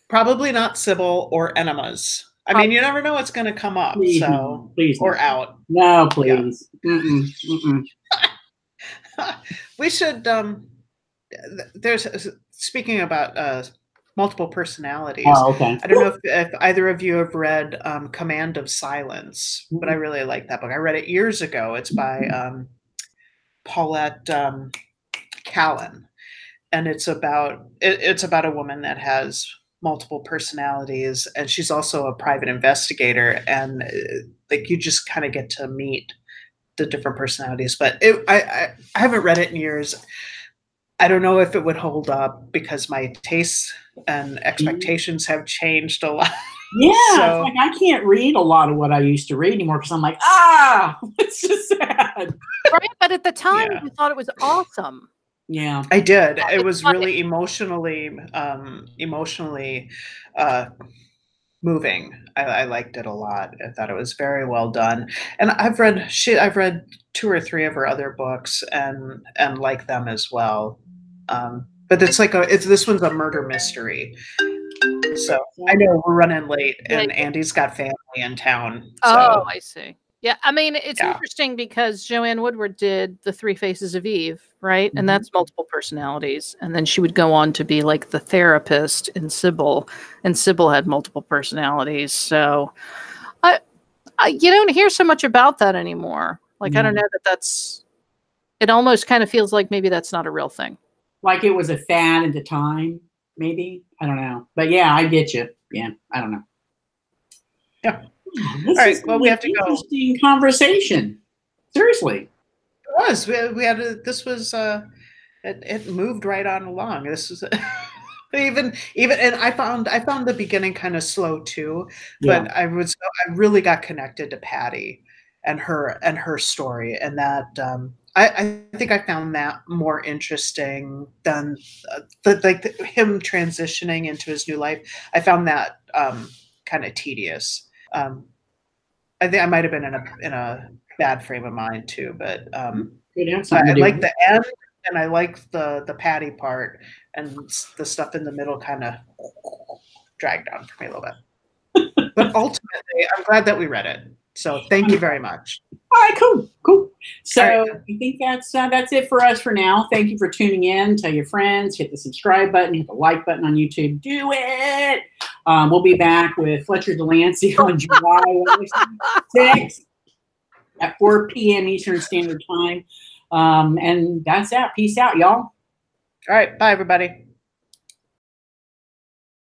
Probably not Sybil or enemas. I mean, you never know what's going to come up. Please, so please, or out. No, please. Yeah. We should. There's speaking about multiple personalities. Oh, okay. I don't know if either of you have read Command of Silence, but I really like that book. I read it years ago. It's by Paulette Callan, and it's about a woman that has multiple personalities, and she's also a private investigator, and you just kind of get to meet the different personalities. But I haven't read it in years. I don't know if it would hold up because my tastes and expectations have changed a lot. Yeah, so, I can't read a lot of what I used to read anymore because I'm like, it's just sad. Right, but at the time, you thought it was awesome. Yeah, I did. It was really emotionally moving. I liked it a lot. I thought it was very well done. And I've read 2 or 3 of her other books and like them as well. But this one's a murder mystery. So I know we're running late, and Andy's got family in town. So. Oh, I see. Yeah, I mean, it's interesting because Joanne Woodward did The 3 Faces of Eve, right? And that's multiple personalities. And then she would go on to be like the therapist in Sybil, and Sybil had multiple personalities. So you don't hear so much about that anymore. I don't know it almost kind of feels like maybe that's not a real thing. Like it was a fad at the time, maybe. I don't know. But yeah, I get you. Yeah, I don't know. Yeah. All right. Well, we have to go. Interesting conversation. Seriously. It was. We had this was it moved right on along. This was even and I found the beginning kind of slow too, but I really got connected to Patty and her story, and that I think I found that more interesting than him transitioning into his new life. I found that kind of tedious. I think I might have been in a bad frame of mind too, but I like the end, and I like the Patty part, and the stuff in the middle kind of dragged on for me a little bit. But ultimately, I'm glad that we read it. So thank you very much. All right, cool. So I think that's it for us for now. Thank you for tuning in. Tell your friends, hit the subscribe button, hit the like button on YouTube. Do it. We'll be back with Fletcher Delancey on July 6th at 4 p.m. Eastern Standard Time. And that's that. Peace out, y'all. All right. Bye, everybody.